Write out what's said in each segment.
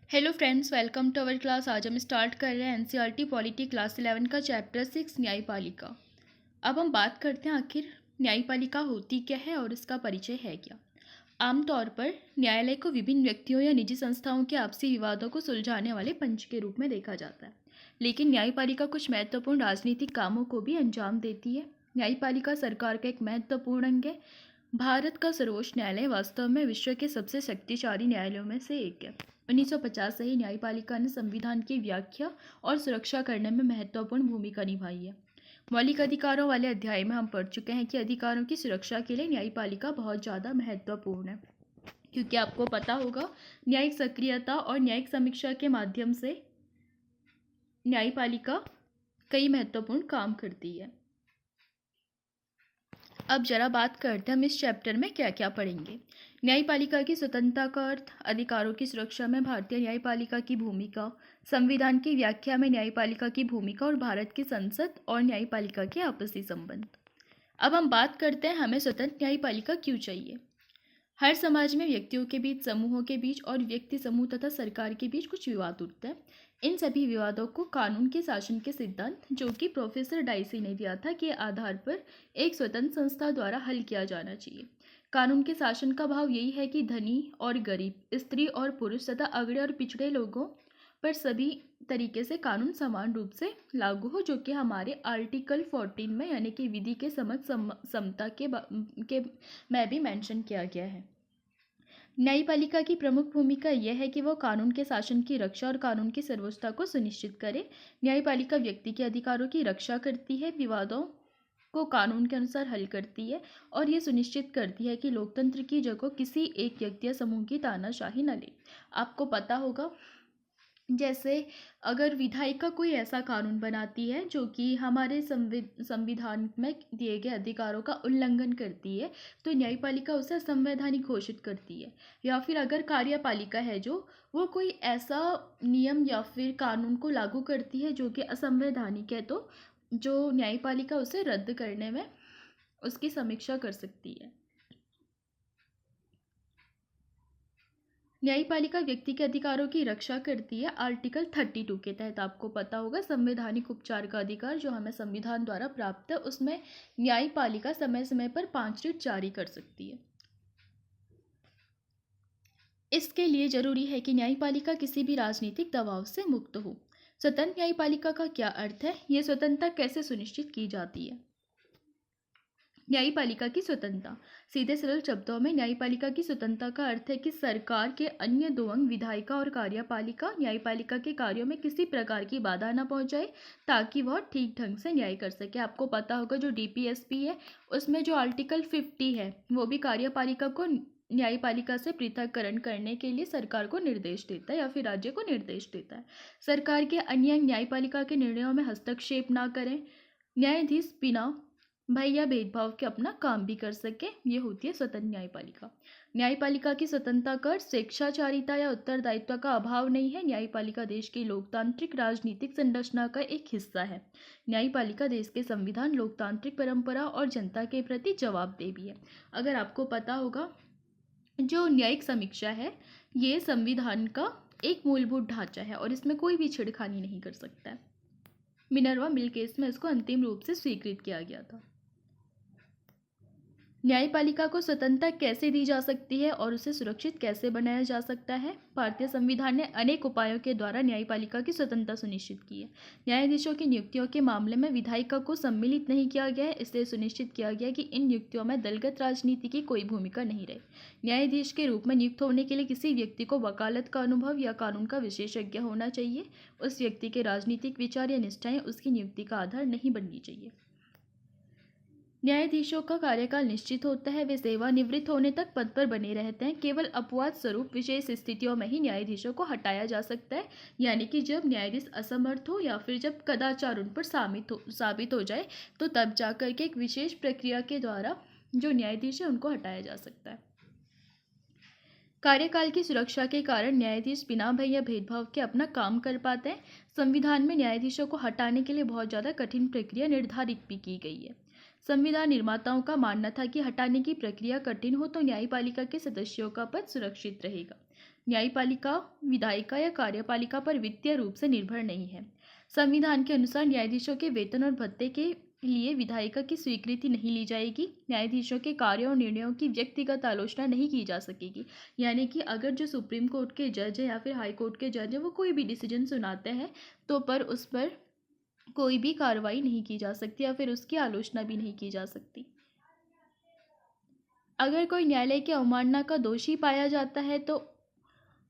Hello friends, welcome to our class. आज हम start कर रहे हैं एनसीईआरटी पॉलिटी क्लास 11 का चैप्टर 6 न्यायपालिका। अब हम बात करते हैं आखिर न्यायपालिका होती क्या है और इसका परिचय है क्या। आमतौर पर न्यायालय को विभिन्न व्यक्तियों या निजी संस्थाओं के आपसी विवादों को सुलझाने वाले पंच के रूप में देखा जाता है, लेकिन न्यायपालिका कुछ महत्वपूर्ण राजनीतिक कामों को भी अंजाम देती है। न्यायपालिका सरकार का एक महत्वपूर्ण अंग है। भारत का सर्वोच्च न्यायालय वास्तव में विश्व के सबसे शक्तिशाली न्यायालयों में से एक है। 1950 से ही न्यायपालिका ने संविधान की व्याख्या और सुरक्षा करने में महत्वपूर्ण भूमिका निभाई है। मौलिक अधिकारों वाले अध्याय में हम पढ़ चुके हैं कि अधिकारों की सुरक्षा के लिए न्यायपालिका बहुत ज़्यादा महत्वपूर्ण है, क्योंकि आपको पता होगा न्यायिक सक्रियता और न्यायिक समीक्षा के माध्यम से न्यायपालिका कई महत्वपूर्ण काम करती है। अब जरा बात करते हैं हम इस चैप्टर में क्या क्या पढ़ेंगे। न्यायपालिका की स्वतंत्रता का अर्थ, अधिकारों की सुरक्षा में भारतीय न्यायपालिका की भूमिका, संविधान की व्याख्या में न्यायपालिका की भूमिका और भारत की संसद और न्यायपालिका के आपसी संबंध। अब हम बात करते हैं हमें स्वतंत्र न्यायपालिका क्यों चाहिए। हर समाज में व्यक्तियों के बीच, समूहों के बीच और व्यक्ति समूह तथा सरकार के बीच कुछ विवाद उठते हैं। इन सभी विवादों को कानून के शासन के सिद्धांत, जो कि प्रोफेसर डाइसी ने दिया था, के आधार पर एक स्वतंत्र संस्था द्वारा हल किया जाना चाहिए। कानून के शासन का भाव यही है कि धनी और गरीब, स्त्री और पुरुष तथा अगड़े और पिछड़े लोगों पर सभी तरीके से कानून समान रूप से लागू हो, जो कि हमारे आर्टिकल 14 में यानी कि विधि के समक्ष समता के में भी मेंशन किया गया है। न्यायपालिका की प्रमुख भूमिका यह है कि वह कानून के शासन की रक्षा और कानून की सर्वोच्चता को सुनिश्चित करे। न्यायपालिका व्यक्ति के अधिकारों की रक्षा करती है, विवादों को कानून के अनुसार हल करती है और ये सुनिश्चित करती है कि लोकतंत्र की जगह किसी एक व्यक्ति या समूह की तानाशाही न ले। आपको पता होगा, जैसे अगर विधायिका कोई ऐसा कानून बनाती है जो कि हमारे संविधान में दिए गए अधिकारों का उल्लंघन करती है, तो न्यायपालिका उसे असंवैधानिक घोषित करती है। या फिर अगर कार्यपालिका है जो वो कोई ऐसा नियम या फिर कानून को लागू करती है जो कि असंवैधानिक है, तो जो न्यायपालिका उसे रद्द करने में उसकी समीक्षा कर सकती है। न्यायपालिका व्यक्ति के अधिकारों की रक्षा करती है आर्टिकल 32 के तहत। आपको पता होगा संवैधानिक उपचार का अधिकार जो हमें संविधान द्वारा प्राप्त है, उसमें न्यायपालिका समय समय पर 5 रिट जारी कर सकती है। इसके लिए जरूरी है कि न्यायपालिका किसी भी राजनीतिक दबाव से मुक्त हो। स्वतंत्र न्यायपालिका का क्या अर्थ है, ये स्वतंत्रता कैसे सुनिश्चित की जाती है। न्यायपालिका की स्वतंत्रता, सीधे सरल शब्दों में न्यायपालिका की स्वतंत्रता का अर्थ है कि सरकार के अन्य दो अंग, विधायिका और कार्यपालिका, न्यायपालिका के कार्यों में किसी प्रकार की बाधा न पहुंचाए ताकि वह ठीक ढंग से न्याय कर सके। आपको पता होगा जो डीपीएसपी है उसमें जो आर्टिकल 50 है वो भी कार्यपालिका को न्यायपालिका से पृथककरण करने के लिए सरकार को निर्देश देता है या फिर राज्य को निर्देश देता है। सरकार के अन्य अंग न्यायपालिका के निर्णयों में हस्तक्षेप ना करें, न्यायाधीश बिना भय या भेदभाव के अपना काम भी कर सके, ये होती है स्वतंत्र न्यायपालिका। न्यायपालिका की स्वतंत्रता का स्वेच्छाचारिता या उत्तरदायित्व का अभाव नहीं है। न्यायपालिका देश की लोकतांत्रिक राजनीतिक संरचना का एक हिस्सा है। न्यायपालिका देश के संविधान, लोकतांत्रिक परंपरा और जनता के प्रति जवाबदेह भी है। अगर आपको पता होगा, जो न्यायिक समीक्षा है ये संविधान का एक मूलभूत ढांचा है और इसमें कोई भी छेड़खानी नहीं कर सकता है। मिनर्वा मिल केस में इसको अंतिम रूप से स्वीकृत किया गया था। न्यायपालिका को स्वतंत्रता कैसे दी जा सकती है और उसे सुरक्षित कैसे बनाया जा सकता है। भारतीय संविधान ने अनेक उपायों के द्वारा न्यायपालिका की स्वतंत्रता सुनिश्चित की है। न्यायाधीशों की नियुक्तियों के मामले में विधायिका को सम्मिलित नहीं किया गया है, इसलिए सुनिश्चित किया गया कि इन नियुक्तियों में दलगत राजनीति की कोई भूमिका नहीं रही। न्यायाधीश के रूप में नियुक्त होने के लिए किसी व्यक्ति को वकालत का अनुभव या कानून का विशेषज्ञ होना चाहिए। उस व्यक्ति के राजनीतिक विचार या निष्ठाएं उसकी नियुक्ति का आधार नहीं बननी चाहिए। न्यायाधीशों का कार्यकाल निश्चित होता है, वे सेवानिवृत्त होने तक पद पर बने रहते हैं। केवल अपवाद स्वरूप विशेष स्थितियों में ही न्यायाधीशों को हटाया जा सकता है, यानी कि जब न्यायाधीश असमर्थ हो या फिर जब कदाचार उन पर साबित हो जाए, तो तब जाकर के एक विशेष प्रक्रिया के द्वारा जो न्यायाधीश है उनको हटाया जा सकता है। कार्यकाल की सुरक्षा के कारण न्यायाधीश बिना भय या भेदभाव के अपना काम कर पाते हैं। संविधान में न्यायाधीशों को हटाने के लिए बहुत ज़्यादा कठिन प्रक्रिया निर्धारित भी की गई है। संविधान निर्माताओं का मानना था कि हटाने की प्रक्रिया कठिन हो तो न्यायपालिका के सदस्यों का पद सुरक्षित रहेगा। न्यायपालिका विधायिका या कार्यपालिका पर वित्तीय रूप से निर्भर नहीं है। संविधान के अनुसार न्यायाधीशों के वेतन और भत्ते के लिए विधायिका की स्वीकृति नहीं ली जाएगी। न्यायाधीशों के कार्यों और निर्णयों की व्यक्तिगत आलोचना नहीं की जा सकेगी। यानी कि अगर जो सुप्रीम कोर्ट के जज है या फिर हाई कोर्ट के जज है वो कोई भी डिसीजन सुनाते हैं तो पर उस पर कोई भी कार्रवाई नहीं की जा सकती या फिर उसकी आलोचना भी नहीं की जा सकती। अगर कोई न्यायालय की अवमानना का दोषी पाया जाता है तो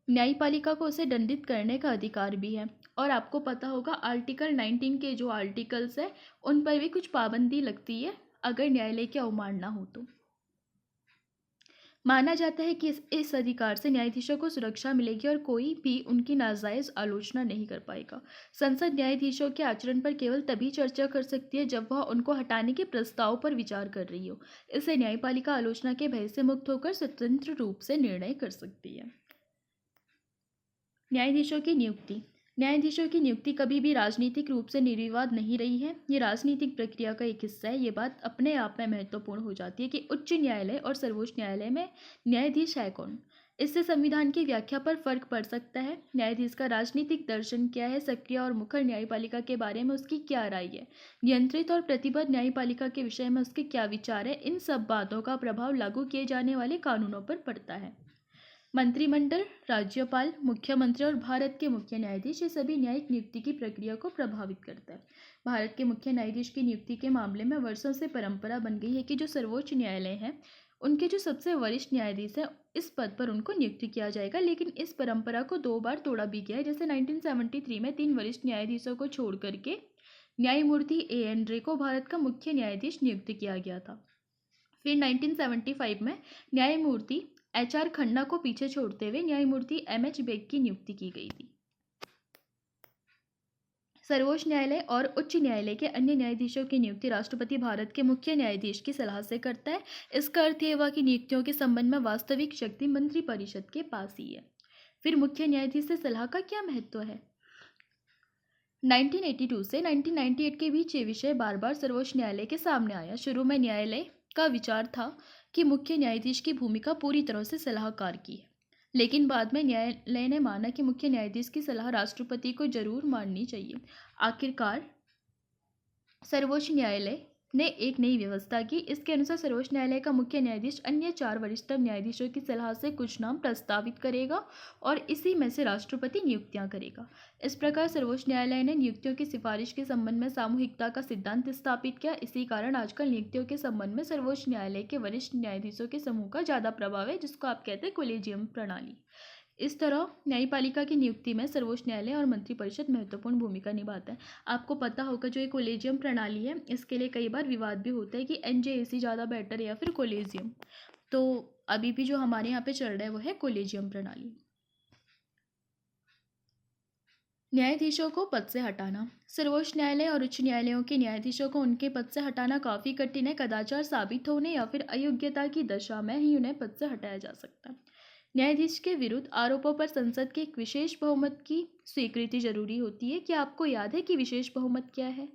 न्यायपालिका को उसे दंडित करने का अधिकार भी है। और आपको पता होगा आर्टिकल 19 के जो आर्टिकल्स है उन पर भी कुछ पाबंदी लगती है अगर न्यायालय की अवमानना हो तो। माना जाता है कि इस अधिकार से न्यायाधीशों को सुरक्षा मिलेगी और कोई भी उनकी नाजायज आलोचना नहीं कर पाएगा। संसद न्यायाधीशों के आचरण पर केवल तभी चर्चा कर सकती है जब वह उनको हटाने के प्रस्ताव पर विचार कर रही हो। इससे न्यायपालिका आलोचना के भय से मुक्त होकर स्वतंत्र रूप से निर्णय कर सकती है। न्यायाधीशों की नियुक्ति। न्यायाधीशों की नियुक्ति कभी भी राजनीतिक रूप से निर्विवाद नहीं रही है। ये राजनीतिक प्रक्रिया का एक हिस्सा है। ये बात अपने आप में महत्वपूर्ण हो जाती है कि उच्च न्यायालय और सर्वोच्च न्यायालय में न्यायाधीश है कौन। इससे संविधान की व्याख्या पर फर्क पड़ सकता है। न्यायाधीश का राजनीतिक दर्शन क्या है, सक्रिय और मुखर न्यायपालिका के बारे में उसकी क्या राय है, नियंत्रित और प्रतिबद्ध न्यायपालिका के विषय में उसके क्या विचार है, इन सब बातों का प्रभाव लागू किए जाने वाले कानूनों पर पड़ता है। मंत्रिमंडल, राज्यपाल, मुख्यमंत्री और भारत के मुख्य न्यायाधीश ये सभी न्यायिक नियुक्ति की प्रक्रिया को प्रभावित करता है। भारत के मुख्य न्यायाधीश की नियुक्ति के मामले में वर्षों से परंपरा बन गई है कि जो सर्वोच्च न्यायालय है उनके जो सबसे वरिष्ठ न्यायाधीश हैं इस पद पर उनको नियुक्त किया जाएगा। लेकिन इस परंपरा को 2 बार तोड़ा भी गया है। जैसे 1973 में 3 वरिष्ठ न्यायाधीशों को छोड़ करके न्यायमूर्ति A.N. रे को भारत का मुख्य न्यायाधीश नियुक्त किया गया था। फिर 1975 में न्यायमूर्ति HR खन्ना को पीछे छोड़ते हुए न्यायमूर्ति M.H. बेग की नियुक्ति की गई थी। सर्वोच्च न्यायालय और उच्च न्यायालय के अन्य न्यायाधीशों की नियुक्ति राष्ट्रपति भारत के मुख्य न्यायाधीश की सलाह से करता है। इसका अर्थ यह हुआ कि नियुक्तियों के संबंध में वास्तविक शक्ति मंत्रिपरिषद के पास ही है। फिर मुख्य न्यायाधीश से सलाह का क्या महत्व है। 1982 से 1998 के बीच ये विषय बार बार सर्वोच्च न्यायालय के सामने आया। शुरू में न्यायालय का विचार था कि मुख्य न्यायाधीश की भूमिका पूरी तरह से सलाहकार की है, लेकिन बाद में न्यायालय ने माना कि मुख्य न्यायाधीश की सलाह राष्ट्रपति को जरूर माननी चाहिए। आखिरकार सर्वोच्च न्यायालय ने एक नई व्यवस्था की। इसके अनुसार सर्वोच्च न्यायालय का मुख्य न्यायाधीश अन्य 4 वरिष्ठतम न्यायाधीशों की सलाह से कुछ नाम प्रस्तावित करेगा और इसी में से राष्ट्रपति नियुक्तियां करेगा। इस प्रकार सर्वोच्च न्यायालय ने नियुक्तियों की सिफारिश के संबंध में सामूहिकता का सिद्धांत स्थापित किया। इसी कारण आजकल नियुक्तियों के संबंध में सर्वोच्च न्यायालय के वरिष्ठ न्यायाधीशों के समूह का ज़्यादा प्रभाव है, जिसको आप कहते हैं कोलेजियम प्रणाली। इस तरह न्यायपालिका की नियुक्ति में सर्वोच्च न्यायालय और मंत्रिपरिषद महत्वपूर्ण भूमिका निभाता है। आपको पता होगा जो ये कोलेजियम प्रणाली है इसके लिए कई बार विवाद भी होता है कि NJAC ज़्यादा बेटर है या फिर कोलेजियम। तो अभी भी जो हमारे यहाँ पे चल रहा है वो है कोलेजियम प्रणाली। न्यायाधीशों को पद से हटाना। सर्वोच्च न्यायालय और उच्च न्यायालयों के न्यायाधीशों को उनके पद से हटाना काफ़ी कठिन है। कदाचार साबित होने या फिर अयोग्यता की दशा में ही उन्हें पद से हटाया जा सकता है। न्यायाधीश के विरुद्ध आरोपों पर संसद के एक विशेष बहुमत की स्वीकृति जरूरी होती है। क्या आपको याद है कि विशेष बहुमत क्या है?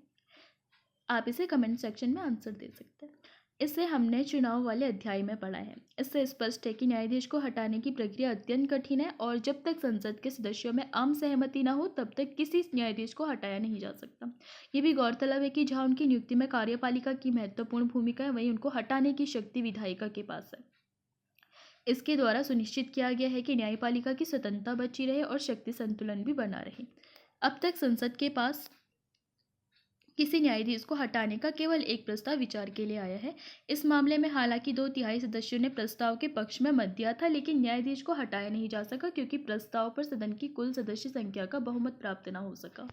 आप इसे कमेंट सेक्शन में आंसर दे सकते हैं। इसे हमने चुनाव वाले अध्याय में पढ़ा है। इससे स्पष्ट है कि न्यायाधीश को हटाने की प्रक्रिया अत्यंत कठिन है और जब तक संसद के सदस्यों में आम सहमति न हो तब तक किसी न्यायाधीश को हटाया नहीं जा सकता। ये भी गौरतलब है कि जहां उनकी नियुक्ति में कार्यपालिका की महत्वपूर्ण भूमिका है वहीं उनको हटाने की शक्ति विधायिका के पास है। इसके द्वारा सुनिश्चित किया गया है कि न्यायपालिका की स्वतंत्रता बची रहे और शक्ति संतुलन भी बना रहे। अब तक संसद के पास किसी न्यायाधीश को हटाने का केवल एक प्रस्ताव विचार के लिए आया है। इस मामले में हालांकि 2/3 सदस्यों ने प्रस्ताव के पक्ष में मत दिया था, लेकिन न्यायाधीश को हटाया नहीं जा सका क्योंकि प्रस्ताव पर सदन की कुल सदस्य संख्या का बहुमत प्राप्त न हो सका।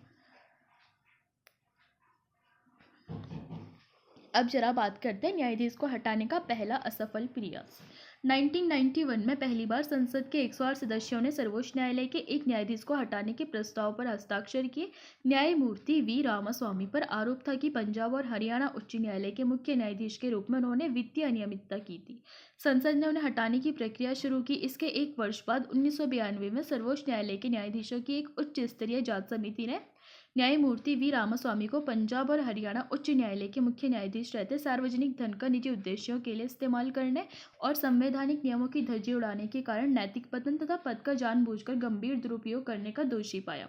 अब जरा बात करते हैं न्यायाधीश को हटाने का पहला असफल प्रयास। 1991 में पहली बार संसद के 108 सदस्यों ने सर्वोच्च न्यायालय के एक न्यायाधीश को हटाने के प्रस्ताव पर हस्ताक्षर किए। न्यायमूर्ति V. रामास्वामी पर आरोप था कि पंजाब और हरियाणा उच्च न्यायालय के मुख्य न्यायाधीश के रूप में उन्होंने वित्तीय अनियमितता की थी। संसद ने उन्हें हटाने की प्रक्रिया शुरू की। इसके एक वर्ष बाद 1992 में सर्वोच्च न्यायालय के न्यायाधीशों की एक उच्च स्तरीय जांच समिति ने न्यायमूर्ति वी रामास्वामी को पंजाब और हरियाणा उच्च न्यायालय के मुख्य न्यायाधीश रहते सार्वजनिक धन का निजी उद्देश्यों के लिए इस्तेमाल करने और संवैधानिक नियमों की धज्जी उड़ाने के कारण नैतिक पतन तथा पद का जानबूझकर गंभीर दुरुपयोग करने का दोषी पाया।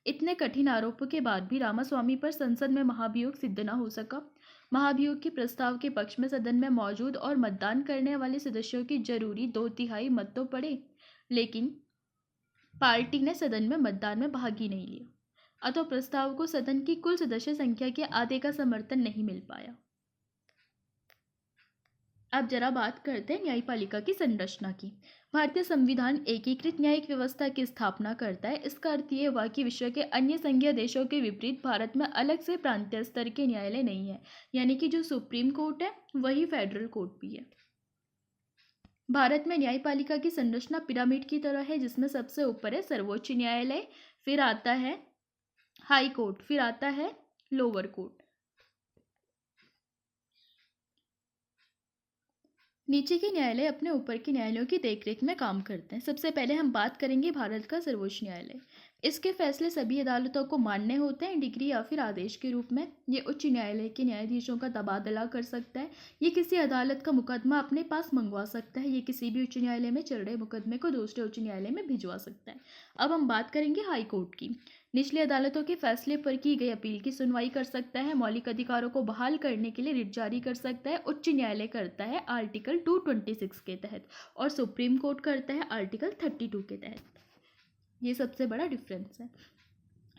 इतने कठिन आरोपों के बाद भी रामास्वामी पर संसद में महाभियोग सिद्ध न हो सका। महाभियोग के प्रस्ताव के पक्ष में सदन में मौजूद और मतदान करने वाले सदस्यों की जरूरी 2/3 मत तो पड़े, लेकिन पार्टी ने सदन में मतदान में भाग ही नहीं लिया, अतः प्रस्ताव को सदन की कुल सदस्य संख्या के आधे का समर्थन नहीं मिल पाया। अब जरा बात करते हैं न्यायपालिका की संरचना की। भारतीय संविधान एकीकृत न्यायिक व्यवस्था की स्थापना करता है। इसका अर्थ ये हुआ कि विश्व के अन्य संघीय देशों के विपरीत भारत में अलग से प्रांतीय स्तर के न्यायालय नहीं है, यानी कि जो सुप्रीम कोर्ट है वही फेडरल कोर्ट भी है। भारत में न्यायपालिका की संरचना पिरामिड की तरह है, जिसमें सबसे ऊपर है सर्वोच्च न्यायालय, फिर आता है हाई कोर्ट, फिर आता है लोअर कोर्ट। नीचे के न्यायालय अपने ऊपर के न्यायालयों की देखरेख में काम करते हैं। सबसे पहले हम बात करेंगे भारत का सर्वोच्च न्यायालय। इसके फैसले सभी अदालतों को मान्य होते हैं डिग्री या फिर आदेश के रूप में। ये उच्च न्यायालय के न्यायाधीशों का तबादला कर सकता है। ये किसी अदालत का मुकदमा अपने पास मंगवा सकता है। ये किसी भी उच्च न्यायालय में चल रहे मुकदमे को दूसरे उच्च न्यायालय में भिजवा सकता है। अब हम बात करेंगे हाई कोर्ट की। निचली अदालतों के फैसले पर की गई अपील की सुनवाई कर सकता है। मौलिक अधिकारों को बहाल करने के लिए रिट जारी कर सकता है। उच्च न्यायालय करता है आर्टिकल 226 के तहत और सुप्रीम कोर्ट करता है आर्टिकल 32 के तहत। ये सबसे बड़ा डिफरेंस है।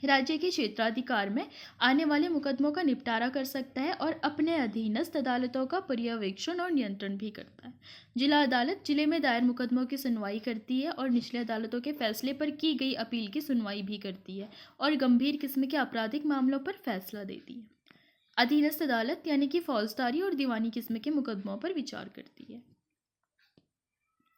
राज्य के क्षेत्राधिकार में आने वाले मुकदमों का निपटारा कर सकता है और अपने अधीनस्थ अदालतों का पर्यवेक्षण और नियंत्रण भी करता है। जिला अदालत जिले में दायर मुकदमों की सुनवाई करती है और निचले अदालतों के फैसले पर की गई अपील की सुनवाई भी करती है और गंभीर किस्म के आपराधिक मामलों पर फैसला देती है। अधीनस्थ अदालत यानी कि फौजदारी और दीवानी किस्म के मुकदमों पर विचार करती है।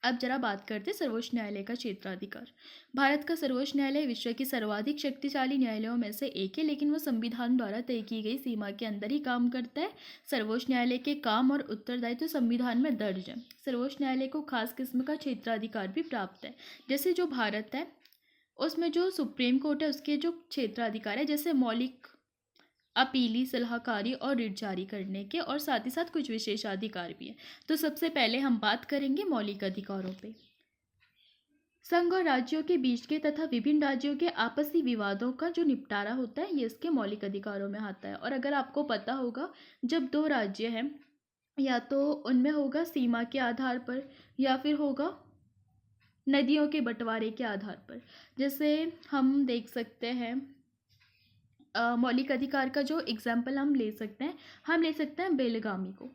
अब जरा बात करते हैं सर्वोच्च न्यायालय का क्षेत्राधिकार। भारत का सर्वोच्च न्यायालय विश्व की सर्वाधिक शक्तिशाली न्यायालयों में से एक है, लेकिन वह संविधान द्वारा तय की गई सीमा के अंदर ही काम करता है। सर्वोच्च न्यायालय के काम और उत्तरदायित्व संविधान में दर्ज है। सर्वोच्च न्यायालय को खास किस्म का क्षेत्राधिकार भी प्राप्त है। जैसे जो भारत है उसमें जो सुप्रीम कोर्ट है उसके जो क्षेत्राधिकार है, जैसे मौलिक अपीली सलाहकारी और रिट जारी करने के, और साथ ही साथ कुछ विशेषाधिकार भी है। तो सबसे पहले हम बात करेंगे मौलिक अधिकारों पे। संघ और राज्यों के बीच के तथा विभिन्न राज्यों के आपसी विवादों का जो निपटारा होता है ये इसके मौलिक अधिकारों में आता है। और अगर आपको पता होगा, जब दो राज्य हैं या तो उनमें होगा सीमा के आधार पर या फिर होगा नदियों के बंटवारे के आधार पर। जैसे हम देख सकते हैं मौलिक अधिकार का जो एग्जाम्पल हम ले सकते हैं बेलगामी को।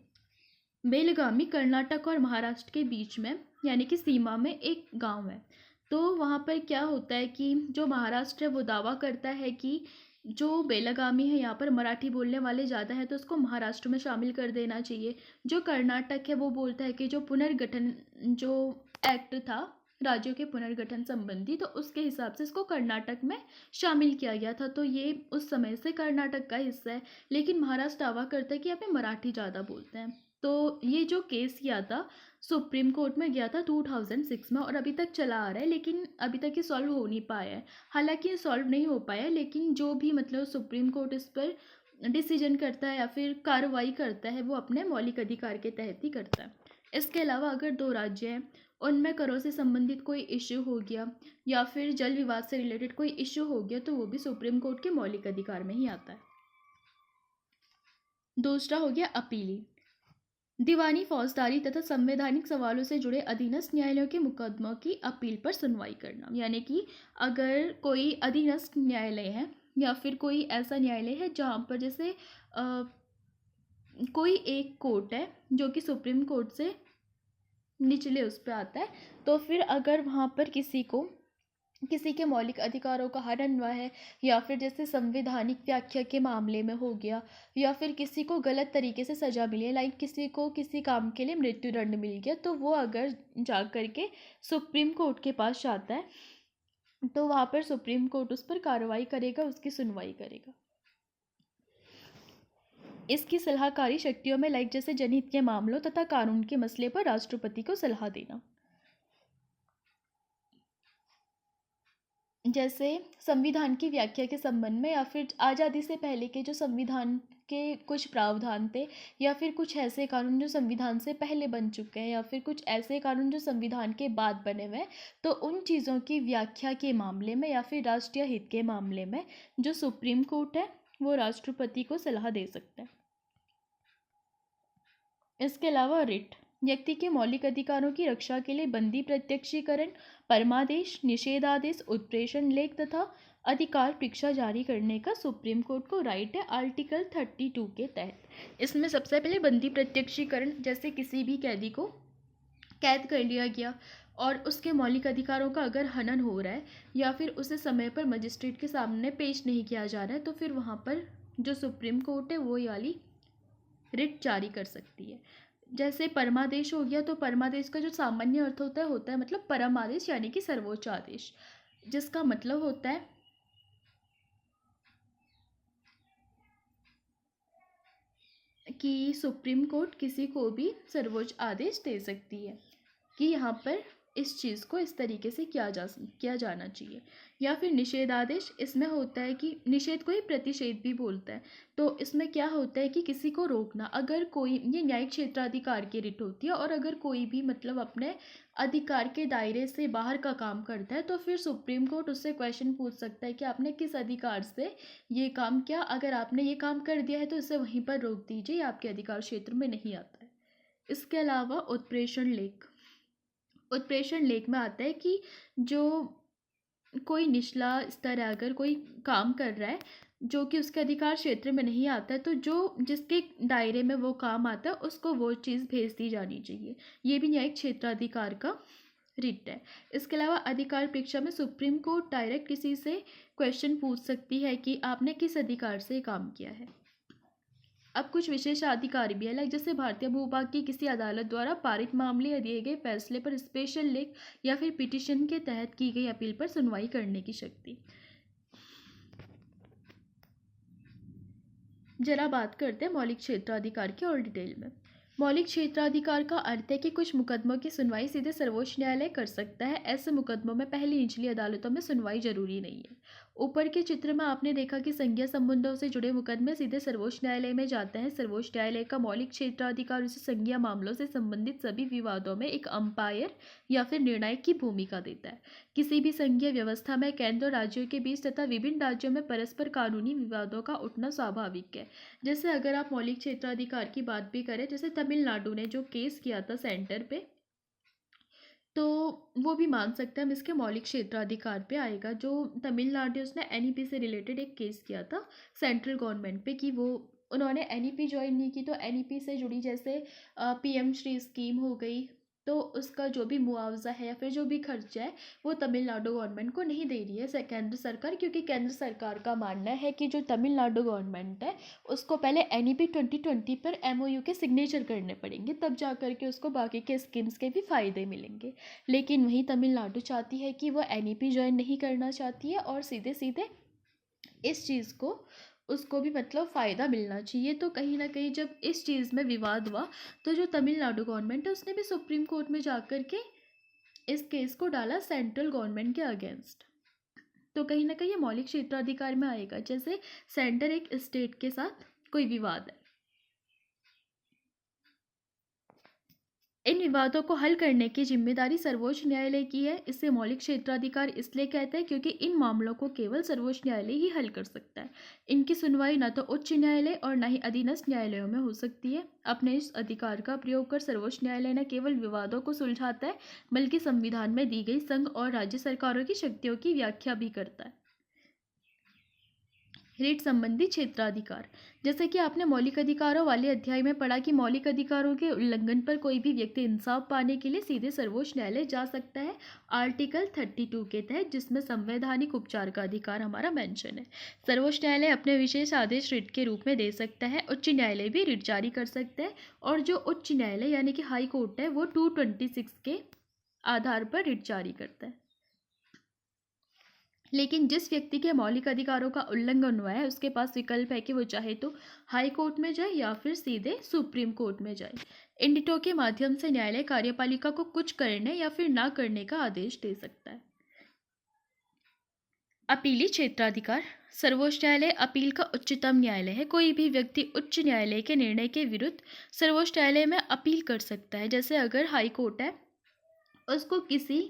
बेलगामी कर्नाटक और महाराष्ट्र के बीच में यानी कि सीमा में एक गांव है। तो वहाँ पर क्या होता है कि जो महाराष्ट्र है वो दावा करता है कि जो बेलगामी है यहाँ पर मराठी बोलने वाले ज़्यादा हैं तो उसको महाराष्ट्र में शामिल कर देना चाहिए। जो कर्नाटक है वो बोलता है कि जो पुनर्गठन जो एक्ट था राज्यों के पुनर्गठन संबंधी, तो उसके हिसाब से इसको कर्नाटक में शामिल किया गया था। तो ये उस समय से कर्नाटक का हिस्सा है, लेकिन महाराष्ट्र दावा करता है कि यहाँ पे मराठी ज़्यादा बोलते हैं। तो ये जो केस किया था सुप्रीम कोर्ट में गया था 2006 में और अभी तक चला आ रहा है, लेकिन अभी तक ये सॉल्व हो नहीं पाया है। हालांकि ये सॉल्व नहीं हो पाया, लेकिन जो भी मतलब सुप्रीम कोर्ट इस पर डिसीजन करता है या फिर कार्रवाई करता है वो अपने मौलिक अधिकार के तहत ही करता है। इसके अलावा अगर दो राज्य हैं उनमें करों से संबंधित कोई इश्यू हो गया या फिर जल विवाद से रिलेटेड कोई इश्यू हो गया तो वो भी सुप्रीम कोर्ट के मौलिक अधिकार में ही आता है। दूसरा हो गया अपीली। दीवानी, फौजदारी तथा संवैधानिक सवालों से जुड़े अधीनस्थ न्यायालयों के मुकदमों की अपील पर सुनवाई करना। यानी कि अगर कोई अधीनस्थ न्यायालय है या फिर कोई ऐसा न्यायालय है जहाँ पर जैसे कोई एक कोर्ट है जो कि सुप्रीम कोर्ट से निचले उस पर आता है, तो फिर अगर वहाँ पर किसी के मौलिक अधिकारों का हनन हुआ है या फिर जैसे संवैधानिक व्याख्या के मामले में हो गया या फिर किसी को गलत तरीके से सजा मिली है, लाइक किसी को किसी काम के लिए मृत्युदंड मिल गया, तो वो अगर जा कर के सुप्रीम कोर्ट के पास जाता है तो वहाँ पर सुप्रीम कोर्ट उस पर कार्रवाई करेगा, उसकी सुनवाई करेगा। इसकी सलाहकारी शक्तियों में लाइक जैसे जनहित के मामलों तथा कानून के मसले पर राष्ट्रपति को सलाह देना। जैसे संविधान की व्याख्या के संबंध में, या फिर आज़ादी से पहले के जो संविधान के कुछ प्रावधान थे, या फिर कुछ ऐसे कानून जो संविधान से पहले बन चुके हैं, या फिर कुछ ऐसे कानून जो संविधान के बाद बने हुए हैं, तो उन चीज़ों की व्याख्या के मामले में या फिर राष्ट्रीय हित के मामले में जो सुप्रीम कोर्ट है वो राष्ट्रपति को सलाह दे सकता है। इसके अलावा रिट व्यक्ति के मौलिक अधिकारों की रक्षा के लिए बंदी प्रत्यक्षीकरण, परमादेश, निषेधादेश, उत्प्रेषण लेख तथा अधिकार परीक्षा जारी करने का सुप्रीम कोर्ट को राइट है आर्टिकल 32 के तहत। इसमें सबसे पहले बंदी प्रत्यक्षीकरण, जैसे किसी भी कैदी को कैद कर लिया गया और उसके मौलिक अधिकारों का अगर हनन हो रहा है या फिर उसे समय पर मजिस्ट्रेट के सामने पेश नहीं किया जा रहा है, तो फिर वहाँ पर जो सुप्रीम कोर्ट है वो ये वाली रिट जारी कर सकती है। जैसे परमादेश हो गया, तो परमादेश का जो सामान्य अर्थ होता है मतलब परम आदेश यानी कि सर्वोच्च आदेश, जिसका मतलब होता है कि सुप्रीम कोर्ट किसी को भी सर्वोच्च आदेश दे सकती है कि यहाँ पर इस चीज़ को इस तरीके से किया जाना चाहिए। या फिर निषेधादेश, इसमें होता है कि निषेध को ही प्रतिषेध भी बोलता है, तो इसमें क्या होता है कि किसी को रोकना, अगर कोई, ये न्यायिक क्षेत्राधिकार की रिट होती है, और अगर कोई भी मतलब अपने अधिकार के दायरे से बाहर का काम करता है तो फिर सुप्रीम कोर्ट उससे क्वेश्चन पूछ सकता है कि आपने किस अधिकार से ये काम किया, अगर आपने ये काम कर दिया है तो इसे वहीं पर रोक दीजिए, ये आपके अधिकार क्षेत्र में नहीं आता है। इसके अलावा उत्प्रेषण लेख, उत्प्रेषण लेख में आता है कि जो कोई निचला स्तर है, अगर कोई काम कर रहा है जो कि उसके अधिकार क्षेत्र में नहीं आता है, तो जो जिसके दायरे में वो काम आता है उसको वो चीज़ भेज दी जानी चाहिए। ये भी न्यायिक क्षेत्राधिकार का रिट है। इसके अलावा अधिकार परीक्षा में सुप्रीम कोर्ट डायरेक्ट किसी से क्वेश्चन पूछ सकती है कि आपने किस अधिकार से काम किया है। अब कुछ विशेषाधिकार भी है, लाइक जैसे भारतीय भूभाग की किसी अदालत द्वारा पारित मामले या दिए गए फैसले पर स्पेशल लेख या फिर पिटीशन के तहत की गई अपील पर सुनवाई करने की शक्ति। जरा बात करते हैं मौलिक क्षेत्राधिकार की और डिटेल में। मौलिक क्षेत्राधिकार का अर्थ है कि कुछ मुकदमों की सुनवाई सीधे सर्वोच्च न्यायालय कर सकता है। ऐसे मुकदमों में पहली निचली अदालतों में सुनवाई जरूरी नहीं है। ऊपर के चित्र में आपने देखा कि संघीय संबंधों से जुड़े मुकदमे सीधे सर्वोच्च न्यायालय में जाते हैं। सर्वोच्च न्यायालय का मौलिक क्षेत्राधिकार उसे संघीय मामलों से संबंधित सभी विवादों में एक अंपायर या फिर निर्णायक की भूमिका देता है। किसी भी संघीय व्यवस्था में केंद्र और राज्यों के बीच तथा विभिन्न राज्यों में परस्पर कानूनी विवादों का उठना स्वाभाविक है। जैसे अगर आप मौलिक क्षेत्राधिकार की बात भी करें, जैसे तमिलनाडु ने जो केस किया था सेंटर पे, तो वो भी मान सकते हैं हम इसके मौलिक क्षेत्राधिकार पे आएगा। जो तमिलनाडु, उसने एनईपी से रिलेटेड एक केस किया था सेंट्रल गवर्नमेंट पे कि वो उन्होंने एनईपी ज्वाइन नहीं की, तो एनईपी से जुड़ी जैसे पीएम श्री स्कीम हो गई, तो उसका जो भी मुआवजा है या फिर जो भी खर्चा है वो तमिलनाडु गवर्नमेंट को नहीं दे रही है केंद्र सरकार, क्योंकि केंद्र सरकार का मानना है कि जो तमिलनाडु गवर्नमेंट है उसको पहले एनईपी 2020 पर एमओयू के सिग्नेचर करने पड़ेंगे, तब जा करके उसको बाकी के स्कीम्स के भी फ़ायदे मिलेंगे। लेकिन वहीं तमिलनाडु चाहती है कि वो एनईपी ज्वाइन नहीं करना चाहती है और सीधे सीधे इस चीज़ को उसको भी मतलब फ़ायदा मिलना चाहिए। तो कहीं ना कहीं जब इस चीज़ में विवाद हुआ तो जो तमिलनाडु गवर्नमेंट है उसने भी सुप्रीम कोर्ट में जा कर के इस केस को डाला सेंट्रल गवर्नमेंट के अगेंस्ट। तो कहीं ना कहीं ये मौलिक क्षेत्राधिकार में आएगा। जैसे सेंटर एक स्टेट के साथ कोई विवाद है, इन विवादों को हल करने की जिम्मेदारी सर्वोच्च न्यायालय की है। इसे मौलिक क्षेत्राधिकार इसलिए कहते हैं क्योंकि इन मामलों को केवल सर्वोच्च न्यायालय ही हल कर सकता है। इनकी सुनवाई न तो उच्च न्यायालय और न ही अधीनस्थ न्यायालयों में हो सकती है। अपने इस अधिकार का प्रयोग कर सर्वोच्च न्यायालय न केवल विवादों को सुलझाता है बल्कि संविधान में दी गई संघ और राज्य सरकारों की शक्तियों की व्याख्या भी करता है। रिट संबंधी क्षेत्राधिकार, जैसे कि आपने मौलिक अधिकारों वाले अध्याय में पढ़ा कि मौलिक अधिकारों के उल्लंघन पर कोई भी व्यक्ति इंसाफ पाने के लिए सीधे सर्वोच्च न्यायालय जा सकता है आर्टिकल 32 के तहत, जिसमें संवैधानिक उपचार का अधिकार हमारा मेंशन है। सर्वोच्च न्यायालय अपने विशेष आदेश रिट के रूप में दे सकता है। उच्च न्यायालय भी रिट जारी कर सकते हैं, और जो उच्च न्यायालय यानी कि हाई कोर्ट है वो 226 के आधार पर रिट जारी करता है। लेकिन जिस व्यक्ति के मौलिक अधिकारों का उल्लंघन हुआ है उसके पास विकल्प है कि वो चाहे तो हाई कोर्ट में जाए या फिर सीधे सुप्रीम कोर्ट में जाए। इंडिटो के माध्यम से न्यायालय कार्यपालिका को कुछ करने या फिर ना करने का आदेश दे सकता है। अपीली क्षेत्राधिकार। सर्वोच्च न्यायालय अपील का उच्चतम न्यायालय है। कोई भी व्यक्ति उच्च न्यायालय के निर्णय के विरुद्ध सर्वोच्च न्यायालय में अपील कर सकता है। जैसे अगर हाई कोर्ट है, उसको किसी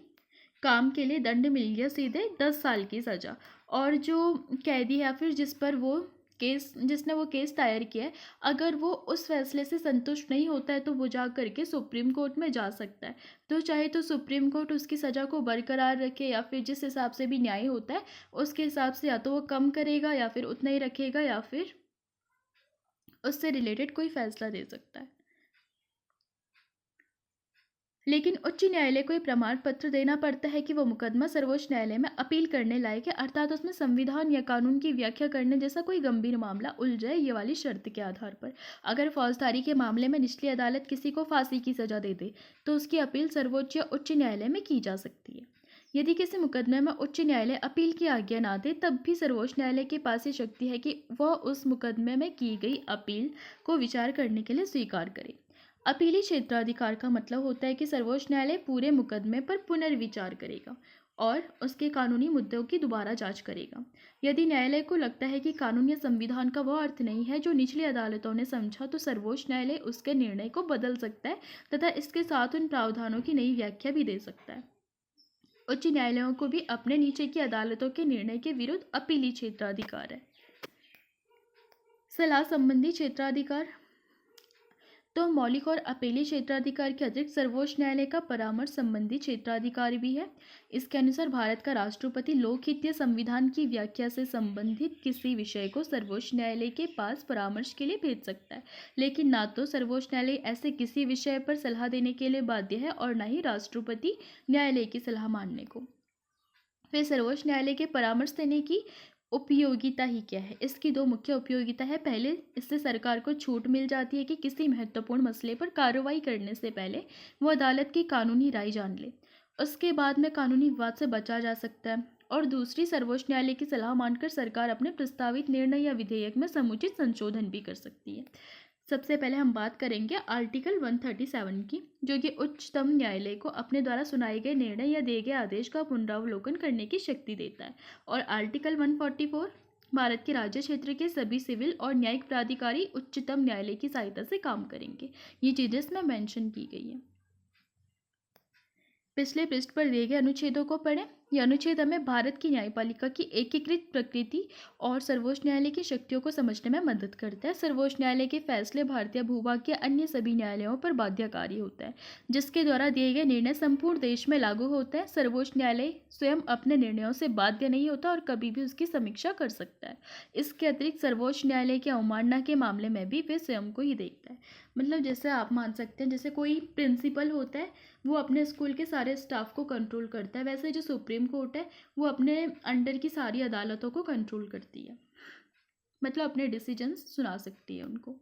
काम के लिए दंड मिल गया सीधे 10 साल की सज़ा, और जो कैदी है फिर जिसने वो केस दायर किया है, अगर वो उस फैसले से संतुष्ट नहीं होता है तो वो जा करके सुप्रीम कोर्ट में जा सकता है। तो चाहे तो सुप्रीम कोर्ट उसकी सज़ा को बरकरार रखे या फिर जिस हिसाब से भी न्याय होता है उसके हिसाब से या तो वो कम करेगा या फिर उतना ही रखेगा या फिर उससे रिलेटेड कोई फैसला दे सकता है। लेकिन उच्च न्यायालय को ये प्रमाण पत्र देना पड़ता है कि वो मुकदमा सर्वोच्च न्यायालय में अपील करने लायक है, अर्थात उसमें संविधान या कानून की व्याख्या करने जैसा कोई गंभीर मामला उलझे, ये वाली शर्त के आधार पर। अगर फौजदारी के मामले में निचली अदालत किसी को फांसी की सजा दे दे तो उसकी अपील सर्वोच्च या उच्च न्यायालय में की जा सकती है। यदि किसी मुकदमे में उच्च न्यायालय अपील की आज्ञा ना दे तब भी सर्वोच्च न्यायालय के पास ये शक्ति है कि वह उस मुकदमे में की गई अपील को विचार करने के लिए स्वीकार करे। अपीली क्षेत्राधिकार का मतलब होता है कि सर्वोच्च न्यायालय पूरे मुकदमे पर पुनर्विचार करेगा और उसके कानूनी मुद्दों की दोबारा जांच करेगा। यदि न्यायालय को लगता है कि कानून या संविधान का वह अर्थ नहीं है जो निचली अदालतों ने समझा, तो सर्वोच्च न्यायालय उसके निर्णय को बदल सकता है तथा इसके साथ उन प्रावधानों की नई व्याख्या भी दे सकता है। उच्च न्यायालयों को भी अपने नीचे की अदालतों के निर्णय के विरुद्ध अपीली क्षेत्राधिकार है। सलाह संबंधी क्षेत्राधिकार। तो मौलिक और अपीली क्षेत्राधिकार के अतिरिक्त सर्वोच्च न्यायालय का परामर्श संबंधी क्षेत्राधिकार भी है। इसके अनुसार भारत का राष्ट्रपति लोकहित या संविधान की व्याख्या से संबंधित किसी विषय को सर्वोच्च न्यायालय के पास परामर्श के लिए भेज सकता है, लेकिन ना तो सर्वोच्च न्यायालय ऐसे किसी विषय पर सलाह देने के लिए बाध्य है और न ही राष्ट्रपति न्यायालय की सलाह मानने को। फिर सर्वोच्च न्यायालय के परामर्श देने की उपयोगिता ही क्या है? इसकी दो मुख्य उपयोगिता है। पहले, इससे सरकार को छूट मिल जाती है कि किसी महत्वपूर्ण मसले पर कार्रवाई करने से पहले वो अदालत की कानूनी राय जान ले। उसके बाद में कानूनी विवाद से बचा जा सकता है। और दूसरी, सर्वोच्च न्यायालय की सलाह मानकर सरकार अपने प्रस्तावित निर्णय या विधेयक में समुचित संशोधन भी कर सकती है। सबसे पहले हम बात करेंगे आर्टिकल 137 की, जो कि उच्चतम न्यायालय को अपने द्वारा सुनाए गए निर्णय या दिए गए आदेश का पुनरावलोकन करने की शक्ति देता है। और आर्टिकल 144, भारत के राज्य क्षेत्र के सभी सिविल और न्यायिक प्राधिकारी उच्चतम न्यायालय की सहायता से काम करेंगे। ये चीज़ें इसमें मेंशन की गई है। पिछले पृष्ठ पर दिए गए अनुच्छेदों को पढ़ें। यह अनुच्छेद हमें भारत की न्यायपालिका की एकीकृत प्रकृति और सर्वोच्च न्यायालय की शक्तियों को समझने में मदद करता है। सर्वोच्च न्यायालय के फैसले भारतीय भूभाग के अन्य सभी न्यायालयों पर बाध्यकारी होता है, जिसके द्वारा दिए गए निर्णय संपूर्ण देश में लागू होता है। सर्वोच्च न्यायालय स्वयं अपने निर्णयों से बाध्य नहीं होता और कभी भी उसकी समीक्षा कर सकता है। इसके अतिरिक्त सर्वोच्च न्यायालय की अवमानना के मामले में भी वे स्वयं को ही देखता है। मतलब जैसे आप मान सकते हैं, जैसे कोई प्रिंसिपल होता है वो अपने स्कूल के सारे स्टाफ को कंट्रोल करता है, वैसे जो सुप्रीम कोर्ट है वो अपने अंडर की सारी अदालतों को कंट्रोल करती है, मतलब अपने डिसीजंस सुना सकती है उनको।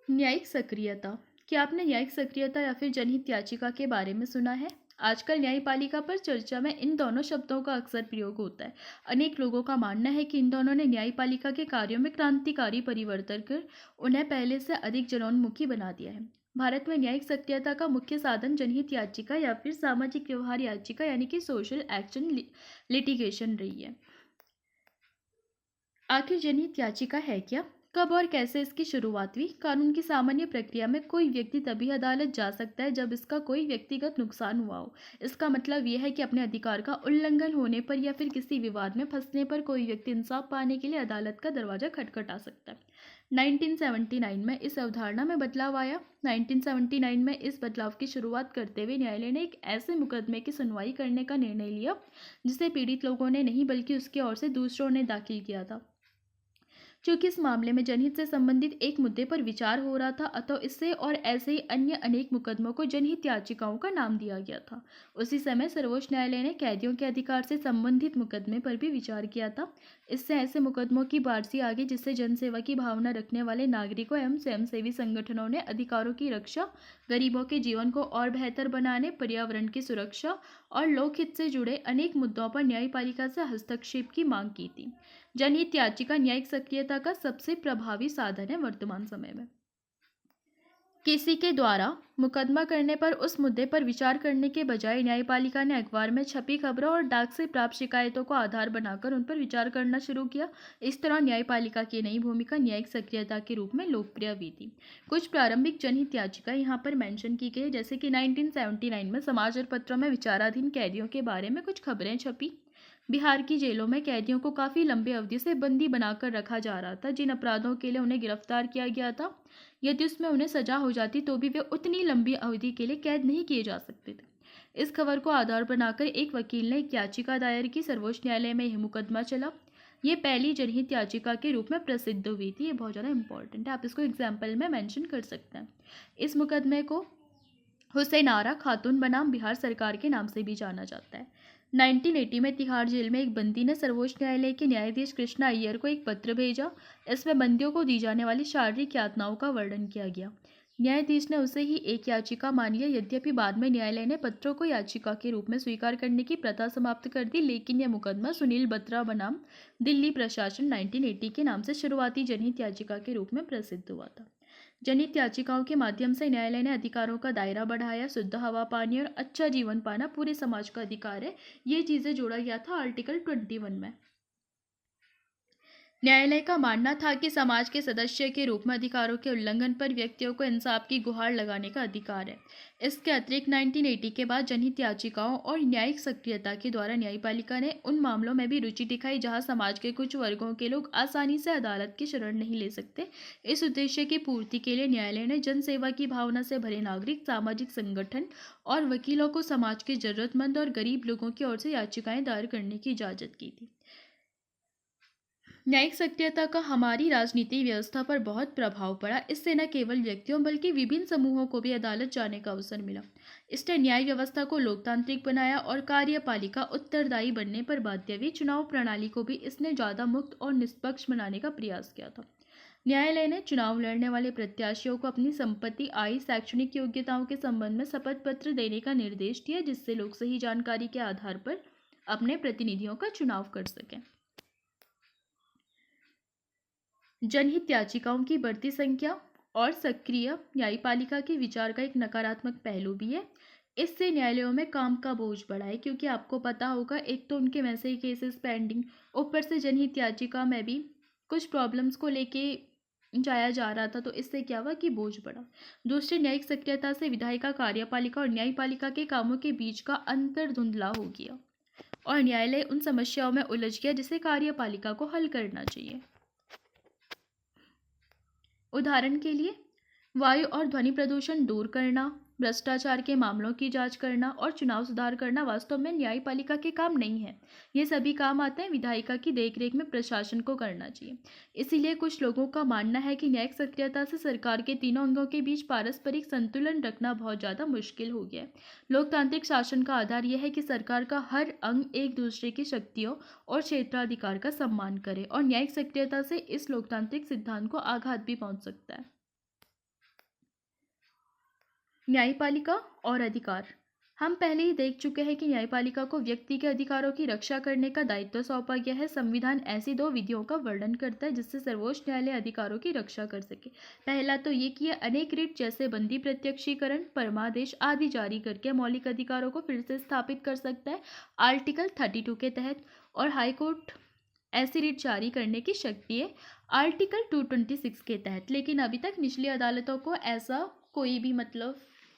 न्यायिक सक्रियता। क्या आपने न्यायिक सक्रियता या फिर जनहित याचिका के बारे में सुना है? आजकल न्यायपालिका पर चर्चा में इन दोनों शब्दों का अक्सर प्रयोग होता है। अनेक लोगों का मानना है कि इन दोनों ने न्यायपालिका के कार्यों में क्रांतिकारी परिवर्तन कर उन्हें पहले से अधिक जनोन्मुखी बना दिया है। भारत में न्यायिक सक्रियता का मुख्य साधन जनहित याचिका या फिर सामाजिक व्यवहार याचिका यानी कि सोशल एक्शन लिटिगेशन रही है। आखिर जनहित याचिका है क्या? कब और कैसे इसकी शुरुआत हुई? कानून की सामान्य प्रक्रिया में कोई व्यक्ति तभी अदालत जा सकता है जब इसका कोई व्यक्तिगत नुकसान हुआ हो। इसका मतलब यह है कि अपने अधिकार का उल्लंघन होने पर या फिर किसी विवाद में फंसने पर कोई व्यक्ति इंसाफ पाने के लिए अदालत का दरवाजा खटखटा सकता है। 1979 में इस अवधारणा में बदलाव आया। 1979 में इस बदलाव की शुरुआत करते हुए न्यायालय ने एक ऐसे मुकदमे की सुनवाई करने का निर्णय लिया जिसे पीड़ित लोगों ने नहीं बल्कि उसकी ओर से दूसरों ने दाखिल किया था। चूंकि इस मामले में जनहित से संबंधित एक मुद्दे पर विचार हो रहा था, अतः इससे और ऐसे ही अन्य अनेक मुकदमों को जनहित याचिकाओं का नाम दिया गया था। उसी समय सर्वोच्च न्यायालय ने कैदियों के अधिकार से संबंधित मुकदमे पर भी विचार किया था। इससे ऐसे मुकदमों की बारसी आ गई जिससे जनसेवा की भावना रखने वाले नागरिकों एवं स्वयंसेवी संगठनों ने अधिकारों की रक्षा, गरीबों के जीवन को और बेहतर बनाने, पर्यावरण की सुरक्षा और लोकहित से जुड़े अनेक मुद्दों पर न्यायपालिका से हस्तक्षेप की मांग की थी। जनहित याचिका न्यायिक सक्रियता का सबसे प्रभावी साधन है वर्तमान समय में। किसी के द्वारा मुकदमा करने पर उस मुद्दे पर विचार करने के बजाय न्यायपालिका ने अखबार में छपी खबरों और डाक से प्राप्त शिकायतों को आधार बनाकर उन पर विचार करना शुरू किया। इस तरह न्यायपालिका की नई भूमिका न्यायिक सक्रियता के रूप में लोकप्रिय हुई थी। कुछ प्रारंभिक जनहित याचिकाएं यहाँ पर मेंशन की गई, जैसे कि 1979 में समाचार पत्रों में विचाराधीन कैदियों के बारे में कुछ खबरें छपी। बिहार की जेलों में कैदियों को काफ़ी लंबी अवधि से बंदी बनाकर रखा जा रहा था, जिन अपराधों के लिए उन्हें गिरफ्तार किया गया था। यदि उसमें उन्हें सजा हो जाती तो भी वे उतनी लंबी अवधि के लिए कैद नहीं किए जा सकते थे। इस खबर को आधार बनाकर एक वकील ने एक याचिका दायर की। सर्वोच्च न्यायालय में यह मुकदमा चला। ये पहली जनहित याचिका के रूप में प्रसिद्ध हुई थी। ये बहुत ज़्यादा इंपॉर्टेंट है, आप इसको एग्जाम्पल में मेंशन कर सकते हैं। इस मुकदमे को हुसैन आरा खातून बनाम बिहार सरकार के नाम से भी जाना जाता है। 1980 में तिहाड़ जेल में एक बंदी ने सर्वोच्च न्यायालय के न्यायाधीश कृष्णा अय्यर को एक पत्र भेजा। इसमें बंदियों को दी जाने वाली शारीरिक यातनाओं का वर्णन किया गया। न्यायाधीश ने उसे ही एक याचिका मान लिया। यद्यपि बाद में न्यायालय ने पत्रों को याचिका के रूप में स्वीकार करने की प्रथा समाप्त कर दी, लेकिन यह मुकदमा सुनील बत्रा बनाम दिल्ली प्रशासन 1980 के नाम से शुरुआती जनहित याचिका के रूप में प्रसिद्ध हुआ था। जनहित याचिकाओं के माध्यम से न्यायालय ने अधिकारों का दायरा बढ़ाया। शुद्ध हवा पानी और अच्छा जीवन पाना पूरे समाज का अधिकार है, ये चीज़ें जोड़ा गया था आर्टिकल 21 में। न्यायालय का मानना था कि समाज के सदस्य के रूप में अधिकारों के उल्लंघन पर व्यक्तियों को इंसाफ की गुहार लगाने का अधिकार है। इसके अतिरिक्त 1980 के बाद जनहित याचिकाओं और न्यायिक सक्रियता के द्वारा न्यायपालिका ने उन मामलों में भी रुचि दिखाई जहां समाज के कुछ वर्गों के लोग आसानी से अदालत की शरण नहीं ले सकते। इस उद्देश्य की पूर्ति के लिए न्यायालय ने जनसेवा की भावना से भरे नागरिक, सामाजिक संगठन और वकीलों को समाज के जरूरतमंद और गरीब लोगों की ओर से याचिकाएं दायर करने की इजाज़त की थी। न्यायिक सक्रियता का हमारी राजनीतिक व्यवस्था पर बहुत प्रभाव पड़ा। इससे न केवल व्यक्तियों बल्कि विभिन्न समूहों को भी अदालत जाने का अवसर मिला। इसने न्याय व्यवस्था को लोकतांत्रिक बनाया और कार्यपालिका उत्तरदायी बनने पर बाध्य हुई। चुनाव प्रणाली को भी इसने ज़्यादा मुक्त और निष्पक्ष बनाने का प्रयास किया था। न्यायालय ने चुनाव लड़ने वाले प्रत्याशियों को अपनी संपत्ति, आय, शैक्षणिक योग्यताओं के संबंध में शपथ पत्र देने का निर्देश दिया, जिससे लोग सही जानकारी के आधार पर अपने प्रतिनिधियों का चुनाव कर सकें। जनहित याचिकाओं की बढ़ती संख्या और सक्रिय न्यायपालिका के विचार का एक नकारात्मक पहलू भी है। इससे न्यायालयों में काम का बोझ बढ़ा है, क्योंकि आपको पता होगा एक तो उनके वैसे ही केसेस पेंडिंग, ऊपर से जनहित याचिका में भी कुछ प्रॉब्लम्स को लेके जाया जा रहा था, तो इससे क्या हुआ कि बोझ बढ़ा। दूसरी, न्यायिक सक्रियता से विधायिका, कार्यपालिका और न्यायपालिका के कामों के बीच का अंतर धुंधला हो गया और न्यायालय उन समस्याओं में उलझ गया जिसे कार्यपालिका को हल करना चाहिए। उदाहरण के लिए वायु और ध्वनि प्रदूषण दूर करना, भ्रष्टाचार के मामलों की जांच करना और चुनाव सुधार करना वास्तव में न्यायपालिका के काम नहीं है। ये सभी काम आते हैं विधायिका की देखरेख में प्रशासन को करना चाहिए। इसीलिए कुछ लोगों का मानना है कि न्यायिक सक्रियता से सरकार के तीनों अंगों के बीच पारस्परिक संतुलन रखना बहुत ज़्यादा मुश्किल हो गया है। लोकतांत्रिक शासन का आधार यह है कि सरकार का हर अंग एक दूसरे की शक्तियों और क्षेत्राधिकार का सम्मान करे, और न्यायिक सक्रियता से इस लोकतांत्रिक सिद्धांत को आघात भी पहुंच सकता है। न्यायपालिका और अधिकार। हम पहले ही देख चुके हैं कि न्यायपालिका को व्यक्ति के अधिकारों की रक्षा करने का दायित्व सौंपा गया है। संविधान ऐसी दो विधियों का वर्णन करता है जिससे सर्वोच्च न्यायालय अधिकारों की रक्षा कर सके। पहला तो ये कि अनेक रिट जैसे बंदी प्रत्यक्षीकरण, परमादेश आदि जारी करके मौलिक अधिकारों को फिर से स्थापित कर सकता है आर्टिकल 32 के तहत, और हाईकोर्ट ऐसी रिट जारी करने की शक्ति है आर्टिकल 226 के तहत। लेकिन अभी तक निचली अदालतों को ऐसा कोई भी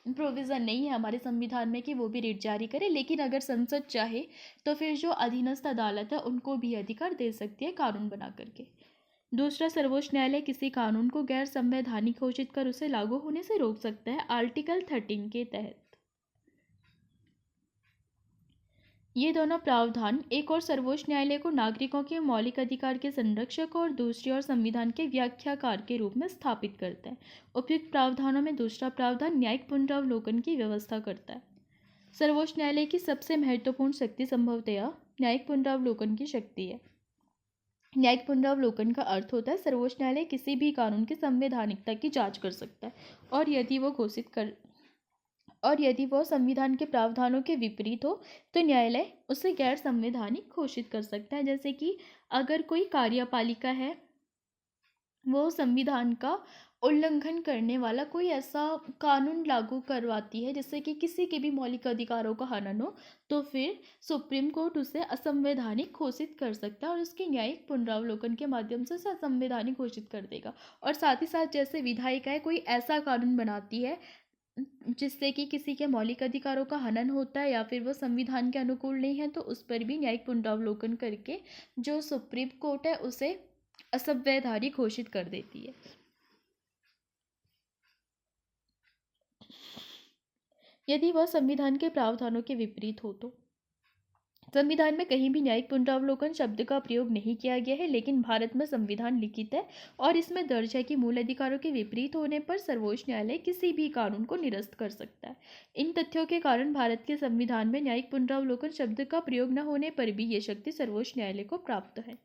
प्रोविज़न नहीं है हमारे संविधान में कि वो भी रिट जारी करे। लेकिन अगर संसद चाहे तो फिर जो अधीनस्थ अदालत है उनको भी अधिकार दे सकती है कानून बना करके। दूसरा, सर्वोच्च न्यायालय किसी कानून को गैर संवैधानिक घोषित कर उसे लागू होने से रोक सकता है आर्टिकल 13 के तहत। ये दोनों प्रावधान एक और सर्वोच्च न्यायालय को नागरिकों के मौलिक अधिकार के संरक्षक और दूसरी ओर संविधान के व्याख्याकार के रूप में स्थापित करता है। उपयुक्त प्रावधानों में दूसरा प्रावधान न्यायिक पुनरावलोकन की व्यवस्था करता है। सर्वोच्च न्यायालय की सबसे महत्वपूर्ण शक्ति संभवतया न्यायिक पुनरावलोकन की शक्ति है। न्यायिक पुनरावलोकन का अर्थ होता है सर्वोच्च न्यायालय किसी भी कानून की संवैधानिकता की जांच कर सकता है, और यदि वह संविधान के प्रावधानों के विपरीत हो तो न्यायालय उसे गैर संवैधानिक घोषित कर सकता है। जैसे कि अगर कोई कार्यपालिका है वो संविधान का उल्लंघन करने वाला कोई ऐसा कानून लागू करवाती है जिससे कि किसी के भी मौलिक अधिकारों का हनन हो, तो फिर सुप्रीम कोर्ट उसे असंवैधानिक घोषित कर सकता है और उसके न्यायिक पुनरावलोकन के माध्यम से उसे असंवैधानिक घोषित कर देगा। और साथ ही साथ जैसे विधायिकाएं कोई ऐसा कानून बनाती है जिससे कि किसी के मौलिक अधिकारों का हनन होता है या फिर वो संविधान के अनुकूल नहीं है, तो उस पर भी न्यायिक पुनरावलोकन करके जो सुप्रीम कोर्ट है उसे असंवैधानिक घोषित कर देती है। यदि वह संविधान के प्रावधानों के विपरीत हो तो। संविधान में कहीं भी न्यायिक पुनरावलोकन शब्द का प्रयोग नहीं किया गया है, लेकिन भारत में संविधान लिखित है और इसमें दर्ज है कि मूल अधिकारों के विपरीत होने पर सर्वोच्च न्यायालय किसी भी कानून को निरस्त कर सकता है। इन तथ्यों के कारण भारत के संविधान में न्यायिक पुनरावलोकन शब्द का प्रयोग न होने पर भी ये शक्ति सर्वोच्च न्यायालय को प्राप्त है।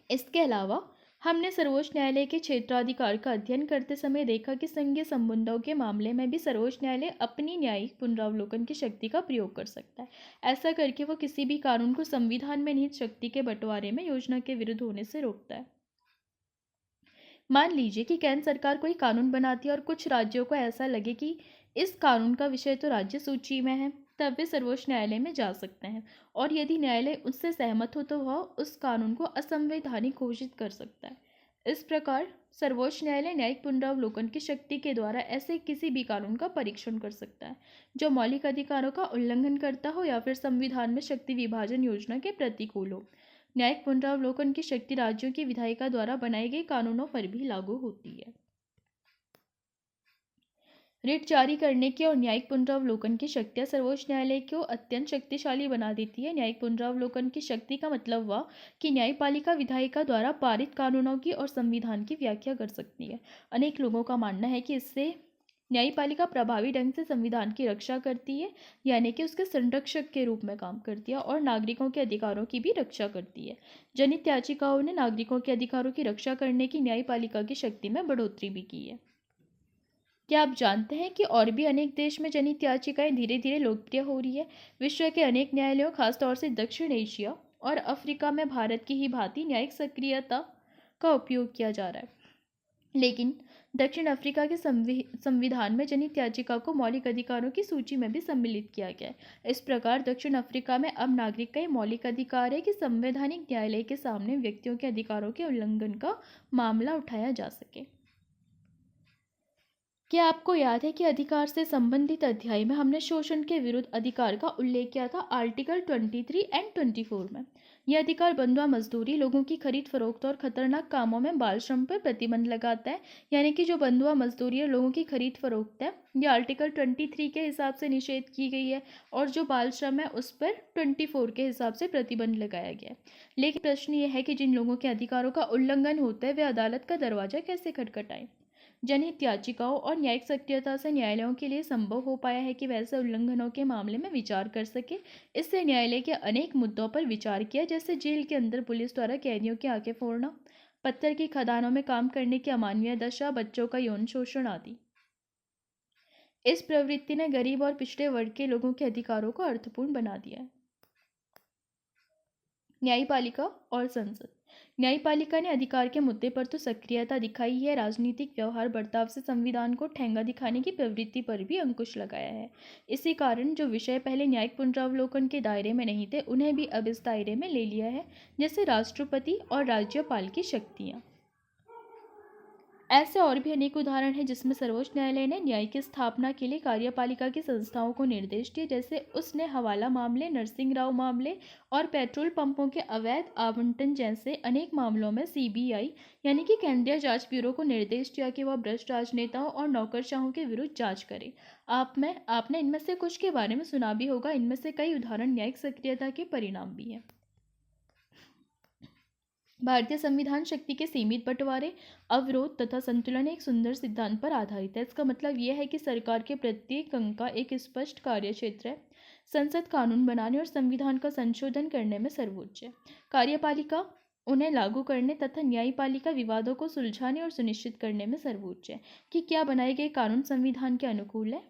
इसके अलावा हमने सर्वोच्च न्यायालय के क्षेत्राधिकार का अध्ययन करते समय देखा कि संघीय संबंधों के मामले में भी सर्वोच्च न्यायालय अपनी न्यायिक पुनरावलोकन की शक्ति का प्रयोग कर सकता है। ऐसा करके वो किसी भी कानून को संविधान में निहित शक्ति के बंटवारे में योजना के विरुद्ध होने से रोकता है। मान लीजिए कि केंद्र सरकार कोई कानून बनाती है और कुछ राज्यों को ऐसा लगे कि इस कानून का विषय तो राज्य सूची में है, तब वे सर्वोच्च न्यायालय में जा सकते हैं और यदि न्यायालय उससे सहमत हो तो वह उस कानून को असंवैधानिक घोषित कर सकता है। इस प्रकार सर्वोच्च न्यायालय न्यायिक पुनरावलोकन की शक्ति के द्वारा ऐसे किसी भी कानून का परीक्षण कर सकता है जो मौलिक अधिकारों का उल्लंघन करता हो या फिर संविधान में शक्ति विभाजन योजना के प्रतिकूल हो। न्यायिक पुनरावलोकन की शक्ति राज्यों की विधायिका द्वारा बनाए गए कानूनों पर भी लागू होती है। रिट जारी करने की और न्यायिक पुनरावलोकन की शक्तियां सर्वोच्च न्यायालय को अत्यंत शक्तिशाली बना देती है। न्यायिक पुनरावलोकन की शक्ति का मतलब हुआ कि न्यायपालिका विधायिका द्वारा पारित कानूनों की और संविधान की व्याख्या कर सकती है। अनेक लोगों का मानना है कि इससे न्यायपालिका प्रभावी ढंग से संविधान की रक्षा करती है, यानी कि उसके संरक्षक के रूप में काम करती है और नागरिकों के अधिकारों की भी रक्षा करती है। जनहित याचिकाओं ने नागरिकों के अधिकारों की रक्षा करने की न्यायपालिका की शक्ति में बढ़ोतरी भी की है। क्या आप जानते हैं कि और भी अनेक देश में जनहित याचिकाएं धीरे धीरे लोकप्रिय हो रही है। विश्व के अनेक न्यायालयों, खासतौर से दक्षिण एशिया और अफ्रीका में भारत की ही भांति न्यायिक सक्रियता का उपयोग किया जा रहा है, लेकिन दक्षिण अफ्रीका के संविधान में जनहित याचिका को मौलिक अधिकारों की सूची में भी सम्मिलित किया गया है। इस प्रकार दक्षिण अफ्रीका में अब नागरिक का ये मौलिक अधिकार है कि संवैधानिक न्यायालय के सामने व्यक्तियों के अधिकारों के उल्लंघन का मामला उठाया जा सके। क्या आपको याद है कि अधिकार से संबंधित अध्याय में हमने शोषण के विरुद्ध अधिकार का उल्लेख किया था आर्टिकल 23 एंड 24 में। यह अधिकार बंधुआ मजदूरी, लोगों की खरीद फरोख्त और खतरनाक कामों में बाल श्रम पर प्रतिबंध लगाता है। यानी कि जो बंधुआ मजदूरी और लोगों की खरीद फरोख्त है, यह आर्टिकल 23 के हिसाब से निषेध की गई है और जो बाल श्रम है उस पर 24 के हिसाब से प्रतिबंध लगाया गया है। लेकिन प्रश्न यह है कि जिन लोगों के अधिकारों का उल्लंघन होता है वे अदालत का दरवाजा कैसे खटखटाएं। जनहित याचिकाओं और न्यायिक सक्रियता से न्यायालयों के लिए संभव हो पाया है कि वैसे उल्लंघनों के मामले में विचार कर सके। इससे न्यायालय के अनेक मुद्दों पर विचार किया, जैसे जेल के अंदर पुलिस द्वारा कैदियों की आंखें फोड़ना, पत्थर की खदानों में काम करने की अमानवीय दशा, बच्चों का यौन शोषण आदि। इस प्रवृत्ति ने गरीब और पिछड़े वर्ग के लोगों के अधिकारों को अर्थपूर्ण बना दिया है। न्यायपालिका और संसद। न्यायपालिका ने अधिकार के मुद्दे पर तो सक्रियता दिखाई है, राजनीतिक व्यवहार बर्ताव से संविधान को ठेंगा दिखाने की प्रवृत्ति पर भी अंकुश लगाया है। इसी कारण जो विषय पहले न्यायिक पुनरावलोकन के दायरे में नहीं थे, उन्हें भी अब इस दायरे में ले लिया है, जैसे राष्ट्रपति और राज्यपाल की शक्तियाँ। ऐसे और भी अनेक उदाहरण हैं जिसमें सर्वोच्च न्यायालय ने न्याय की स्थापना के लिए कार्यपालिका की संस्थाओं को निर्देश दिए, जैसे उसने हवाला मामले, नरसिंह राव मामले और पेट्रोल पंपों के अवैध आवंटन जैसे अनेक मामलों में सीबीआई यानी कि केंद्रीय जांच ब्यूरो को निर्देश दिया कि वह भ्रष्ट राजनेताओं और नौकरशाहों के विरुद्ध जांच करे। आपने इनमें से कुछ के बारे में सुना भी होगा। इनमें से कई उदाहरण न्यायिक सक्रियता के परिणाम भी हैं। भारतीय संविधान शक्ति के सीमित बंटवारे, अवरोध तथा संतुलन एक सुंदर सिद्धांत पर आधारित है। इसका मतलब यह है कि सरकार के प्रत्येक अंग का एक स्पष्ट कार्यक्षेत्र है। संसद कानून बनाने और संविधान का संशोधन करने में सर्वोच्च है। कार्यपालिका उन्हें लागू करने तथा न्यायपालिका विवादों को सुलझाने और सुनिश्चित करने में सर्वोच्च है कि क्या बनाए गए कानून संविधान के अनुकूल है।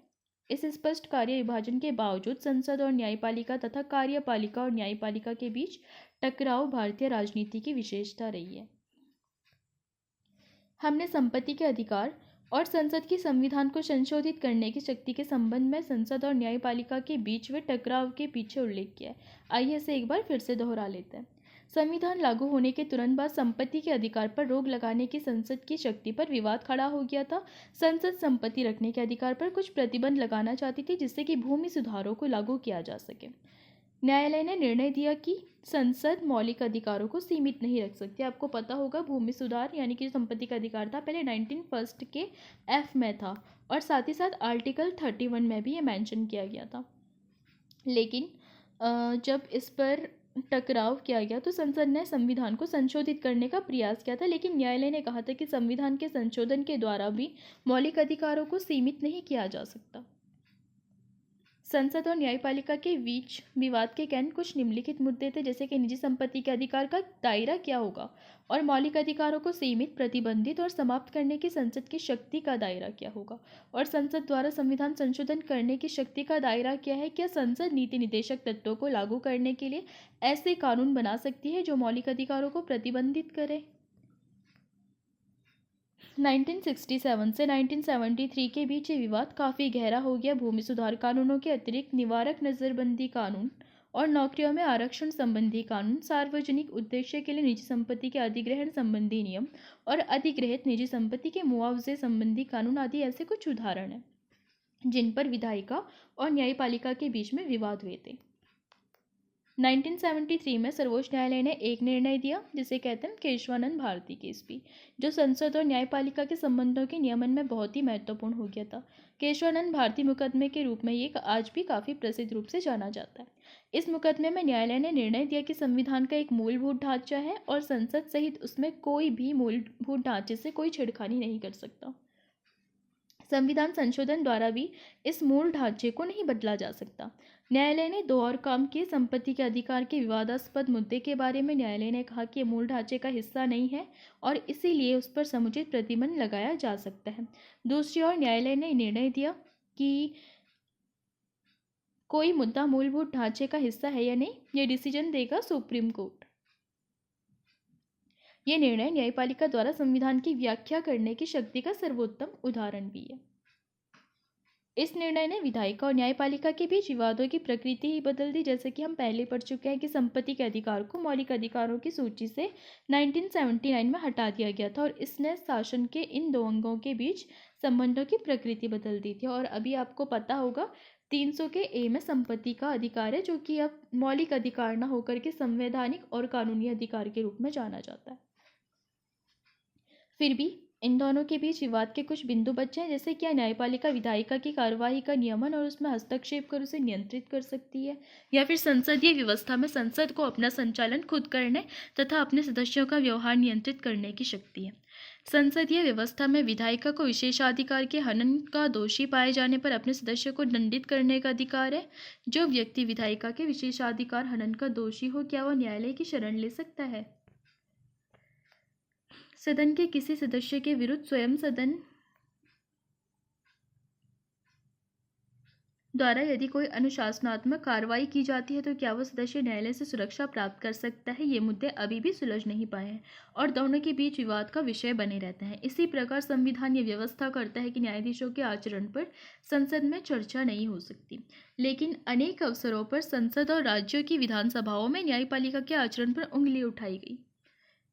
इस स्पष्ट कार्य विभाजन के बावजूद संसद और न्यायपालिका तथा कार्यपालिका और न्यायपालिका के बीच टकराव भारतीय राजनीति की विशेषता रही है। हमने संपत्ति के अधिकार और संसद की संविधान को संशोधित करने की शक्ति के संबंध में संसद और न्यायपालिका के बीच हुए टकराव के पीछे उल्लेख किया है। आइए इसे एक बार फिर से दोहरा लेते हैं। संविधान लागू होने के तुरंत बाद संपत्ति के अधिकार पर रोक लगाने की संसद की शक्ति पर विवाद खड़ा हो गया था। संसद संपत्ति रखने के अधिकार पर कुछ प्रतिबंध लगाना चाहती थी जिससे कि भूमि सुधारों को लागू किया जा सके। न्यायालय ने निर्णय दिया कि संसद मौलिक अधिकारों को सीमित नहीं रख सकती। आपको पता होगा भूमि सुधार यानी कि संपत्ति का अधिकार था पहले 19 के एफ में था और साथ ही साथ आर्टिकल 31 में भी ये मेंशन किया गया था। लेकिन जब इस पर टकराव किया गया तो संसद ने संविधान को संशोधित करने का प्रयास किया था, लेकिन न्यायालय ने कहा था कि संविधान के संशोधन के द्वारा भी मौलिक अधिकारों को सीमित नहीं किया जा सकता। संसद और न्यायपालिका के बीच विवाद के कारण कुछ निम्नलिखित मुद्दे थे, जैसे कि निजी संपत्ति के अधिकार का दायरा क्या होगा और मौलिक अधिकारों को सीमित, प्रतिबंधित और समाप्त करने की संसद की शक्ति का दायरा क्या होगा और संसद द्वारा संविधान संशोधन करने की शक्ति का दायरा क्या है। क्या संसद नीति निर्देशक तत्वों को लागू करने के लिए ऐसे कानून बना सकती है जो मौलिक अधिकारों को प्रतिबंधित करे। 1967 से 1973 के बीच ये विवाद काफ़ी गहरा हो गया। भूमि सुधार कानूनों के अतिरिक्त निवारक नज़रबंदी कानून और नौकरियों में आरक्षण संबंधी कानून, सार्वजनिक उद्देश्य के लिए निजी संपत्ति के अधिग्रहण संबंधी नियम और अधिग्रहित निजी संपत्ति के मुआवजे संबंधी कानून आदि ऐसे कुछ उदाहरण हैं जिन पर विधायिका और न्यायपालिका के बीच में विवाद हुए थे। 1973 में सर्वोच्च न्यायालय ने एक निर्णय दिया जिसे कहते हैं केशवानंद भारती केस भी, जो संसद और न्यायपालिका के संबंधों के नियमन में बहुत ही महत्वपूर्ण हो गया था। केशवानंद भारती मुकदमे के रूप में ये आज भी काफ़ी प्रसिद्ध रूप से जाना जाता है। इस मुकदमे में न्यायालय ने निर्णय दिया कि संविधान का एक मूलभूत ढांचा है और संसद सहित उसमें कोई भी मूलभूत ढांचे से कोई छेड़खानी नहीं कर सकता। संविधान संशोधन द्वारा भी इस मूल ढांचे को नहीं बदला जा सकता। न्यायालय ने दो और काम किए। संपत्ति के अधिकार के विवादास्पद मुद्दे के बारे में न्यायालय ने कहा कि ये मूल ढांचे का हिस्सा नहीं है और इसीलिए उस पर समुचित प्रतिबंध लगाया जा सकता है। दूसरी ओर न्यायालय ने निर्णय दिया कि कोई मुद्दा मूलभूत ढांचे का हिस्सा है या नहीं, ये डिसीजन देगा सुप्रीम कोर्ट। ये निर्णय न्यायपालिका द्वारा संविधान की व्याख्या करने की शक्ति का सर्वोत्तम उदाहरण भी है। इस निर्णय ने विधायिका और न्यायपालिका के बीच विवादों की प्रकृति ही बदल दी। जैसे कि हम पहले पढ़ चुके हैं कि संपत्ति के अधिकार को मौलिक अधिकारों की सूची से 1979 में हटा दिया गया था और इसने शासन के इन दो अंगों के बीच संबंधों की प्रकृति बदल दी थी। और अभी आपको पता होगा 300 के ए में संपत्ति का अधिकार है, जो कि अब मौलिक अधिकार न होकर के संवैधानिक और कानूनी अधिकार के रूप में जाना जाता है। फिर भी इन दोनों के बीच विवाद के कुछ बिंदु बचे हैं, जैसे क्या न्यायपालिका विधायिका की कार्यवाही का नियमन और उसमें हस्तक्षेप कर उसे नियंत्रित कर सकती है, या फिर संसदीय व्यवस्था में संसद को अपना संचालन खुद करने तथा अपने सदस्यों का व्यवहार नियंत्रित करने की शक्ति है। संसदीय व्यवस्था में विधायिका को विशेषाधिकार के हनन का दोषी पाए जाने पर अपने सदस्यों को दंडित करने का अधिकार है। जो व्यक्ति विधायिका के विशेषाधिकार हनन का दोषी हो, क्या वह न्यायालय की शरण ले सकता है? सदन के किसी सदस्य के विरुद्ध स्वयं सदन द्वारा यदि कोई अनुशासनात्मक कार्रवाई की जाती है तो क्या वह सदस्य न्यायालय से सुरक्षा प्राप्त कर सकता है? ये मुद्दे अभी भी सुलझ नहीं पाए हैं और दोनों के बीच विवाद का विषय बने रहते हैं। इसी प्रकार संविधान ये व्यवस्था करता है कि न्यायाधीशों के आचरण पर संसद में चर्चा नहीं हो सकती, लेकिन अनेक अवसरों पर संसद और राज्यों की विधानसभाओं में न्यायपालिका के आचरण पर उंगली उठाई गई।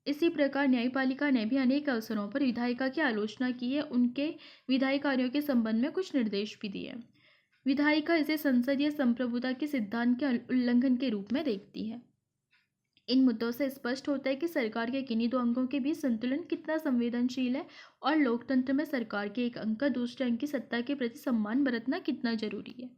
इसी प्रकार न्यायपालिका ने भी अनेक अवसरों पर विधायिका की आलोचना की है, उनके विधायी कार्यों के संबंध में कुछ निर्देश भी दिए। विधायिका इसे संसदीय संप्रभुता के सिद्धांत के उल्लंघन के रूप में देखती है। इन मुद्दों से स्पष्ट होता है कि सरकार के किन्हीं दो अंगों के बीच संतुलन कितना संवेदनशील है और लोकतंत्र में सरकार के एक अंग का दूसरे अंग की सत्ता के प्रति सम्मान बरतना कितना जरूरी है।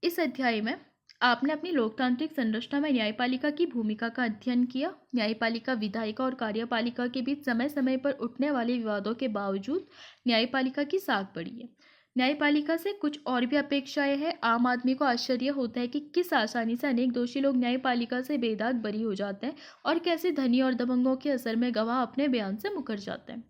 इस अध्याय में आपने अपनी लोकतांत्रिक संरचना में न्यायपालिका की भूमिका का अध्ययन किया। न्यायपालिका, विधायिका और कार्यपालिका के बीच समय समय पर उठने वाले विवादों के बावजूद न्यायपालिका की साख बढ़ी है। न्यायपालिका से कुछ और भी अपेक्षाएं हैं। आम आदमी को आश्चर्य होता है कि किस आसानी से अनेक दोषी लोग न्यायपालिका से बेदाग बरी हो जाते हैं और कैसे धनी और दबंगों के असर में गवाह अपने बयान से मुकर जाते हैं।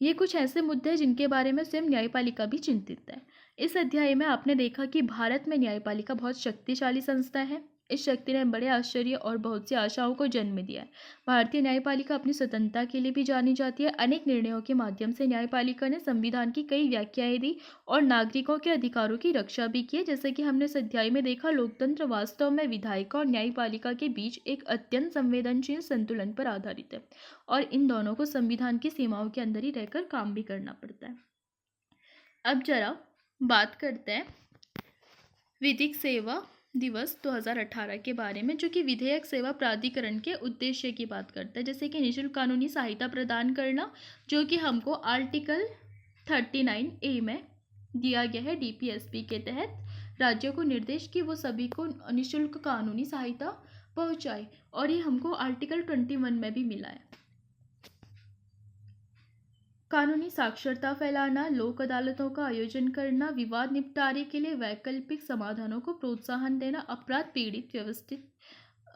ये कुछ ऐसे मुद्दे हैं जिनके बारे में स्वयं न्यायपालिका भी चिंतित है। इस अध्याय में आपने देखा कि भारत में न्यायपालिका बहुत शक्तिशाली संस्था है। इस शक्ति ने बड़े आश्चर्य और बहुत सी आशाओं को जन्म दिया है। भारतीय न्यायपालिका अपनी स्वतंत्रता के लिए भी जानी जाती है। अनेक निर्णयों के माध्यम से न्यायपालिका ने संविधान की कई व्याख्याएं दी और नागरिकों के अधिकारों की रक्षा भी की है। जैसे कि हमने इस अध्याय में देखा, लोकतंत्र वास्तव में विधायिका और न्यायपालिका के बीच एक अत्यंत संवेदनशील संतुलन पर आधारित है और इन दोनों को संविधान की सीमाओं के अंदर ही रहकर काम भी करना पड़ता है। अब जरा बात करते हैं विधिक सेवा दिवस 2018 के बारे में, जो कि विधेयक सेवा प्राधिकरण के उद्देश्य की बात करता है। जैसे कि निःशुल्क कानूनी सहायता प्रदान करना, जो कि हमको आर्टिकल 39A में दिया गया है। DPSP के तहत राज्यों को निर्देश कि वो सभी को निःशुल्क कानूनी सहायता पहुंचाए, और ये हमको आर्टिकल 21 में भी मिला है। कानूनी साक्षरता फैलाना, लोक अदालतों का आयोजन करना, विवाद निपटारे के लिए वैकल्पिक समाधानों को प्रोत्साहन देना, अपराध पीड़ित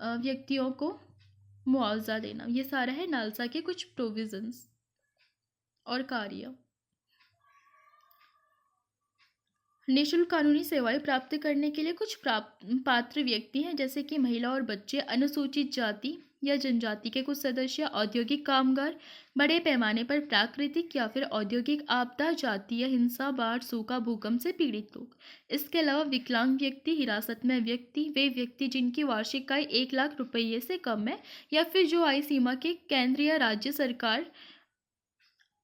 व्यक्तियों को मुआवजा देना, ये सारा है नालसा के कुछ प्रोविजंस और कार्य। निःशुल्क कानूनी सेवाएं प्राप्त करने के लिए कुछ पात्र व्यक्ति हैं, जैसे कि महिला और बच्चे, अनुसूचित जाति या जनजाति के कुछ सदस्य, औद्योगिक कामगार, बड़े पैमाने पर प्राकृतिक या फिर औद्योगिक आपदा, जातीय हिंसा, बाढ़, सूखा, भूकंप से पीड़ित लोग। इसके अलावा विकलांग व्यक्ति, हिरासत में व्यक्ति, वे व्यक्ति जिनकी वार्षिक आय 1 लाख रुपये से कम है या फिर जो आय सीमा के केंद्र या राज्य सरकार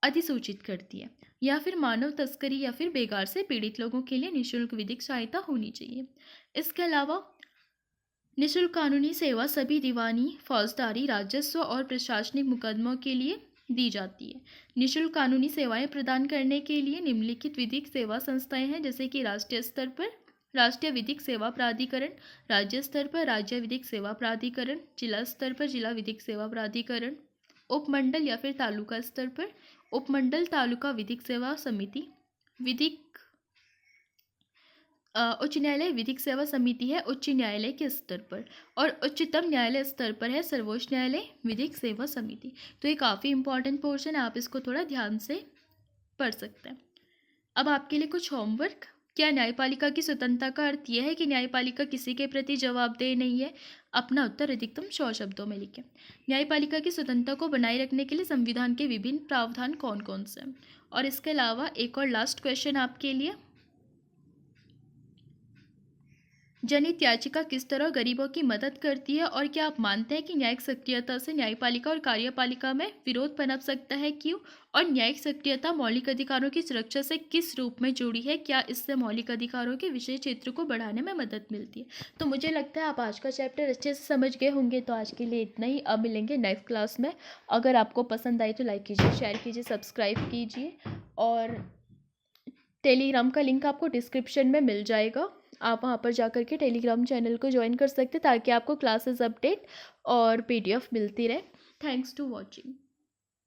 अधिसूचित करती है, या फिर मानव तस्करी या फिर बेगार से पीड़ित लोगों के लिए निःशुल्क विधिक सहायता होनी चाहिए। इसके अलावा निःशुल्क कानूनी सेवा सभी दीवानी, फौजदारी, राजस्व और प्रशासनिक मुकदमों के लिए दी जाती है। निःशुल्क कानूनी सेवाएं प्रदान करने के लिए निम्नलिखित विधिक सेवा संस्थाएं हैं, जैसे कि राष्ट्रीय स्तर पर राष्ट्रीय विधिक सेवा प्राधिकरण, राज्य स्तर पर राज्य विधिक सेवा प्राधिकरण, जिला स्तर पर जिला विधिक सेवा प्राधिकरण, उपमंडल या फिर तालुका स्तर पर उपमंडल तालुका विधिक सेवा समिति, उच्च न्यायालय विधिक सेवा समिति है उच्च न्यायालय के स्तर पर, और उच्चतम न्यायालय स्तर पर है सर्वोच्च न्यायालय विधिक सेवा समिति। तो ये काफ़ी इंपॉर्टेंट पोर्शन है, आप इसको थोड़ा ध्यान से पढ़ सकते हैं। अब आपके लिए कुछ होमवर्क। क्या न्यायपालिका की स्वतंत्रता का अर्थ यह है कि न्यायपालिका किसी के प्रति जवाबदेह नहीं है? अपना उत्तर अधिकतम 100 शब्दों में लिखें। न्यायपालिका की स्वतंत्रता को बनाए रखने के लिए संविधान के विभिन्न प्रावधान कौन कौन से हैं? और इसके अलावा एक और लास्ट क्वेश्चन आपके लिए, जनहित याचिका किस तरह गरीबों की मदद करती है, और क्या आप मानते हैं कि न्यायिक सक्रियता से न्यायपालिका और कार्यपालिका में विरोध पनप सकता है? क्यों? और न्यायिक सक्रियता मौलिक अधिकारों की सुरक्षा से किस रूप में जुड़ी है? क्या इससे मौलिक अधिकारों के विषय क्षेत्र को बढ़ाने में मदद मिलती है? तो मुझे लगता है आप आज का चैप्टर अच्छे से समझ गए होंगे। तो आज के लिए इतना ही, अब मिलेंगे नेक्स्ट क्लास में। अगर आपको पसंद आई तो लाइक कीजिए, शेयर कीजिए, सब्सक्राइब कीजिए, और टेलीग्राम का लिंक आपको डिस्क्रिप्शन में मिल जाएगा। आप वहाँ पर जाकर के टेलीग्राम चैनल को ज्वाइन कर सकते हैं, ताकि आपको क्लासेस अपडेट और PDF मिलती रहे। Thanks to watching.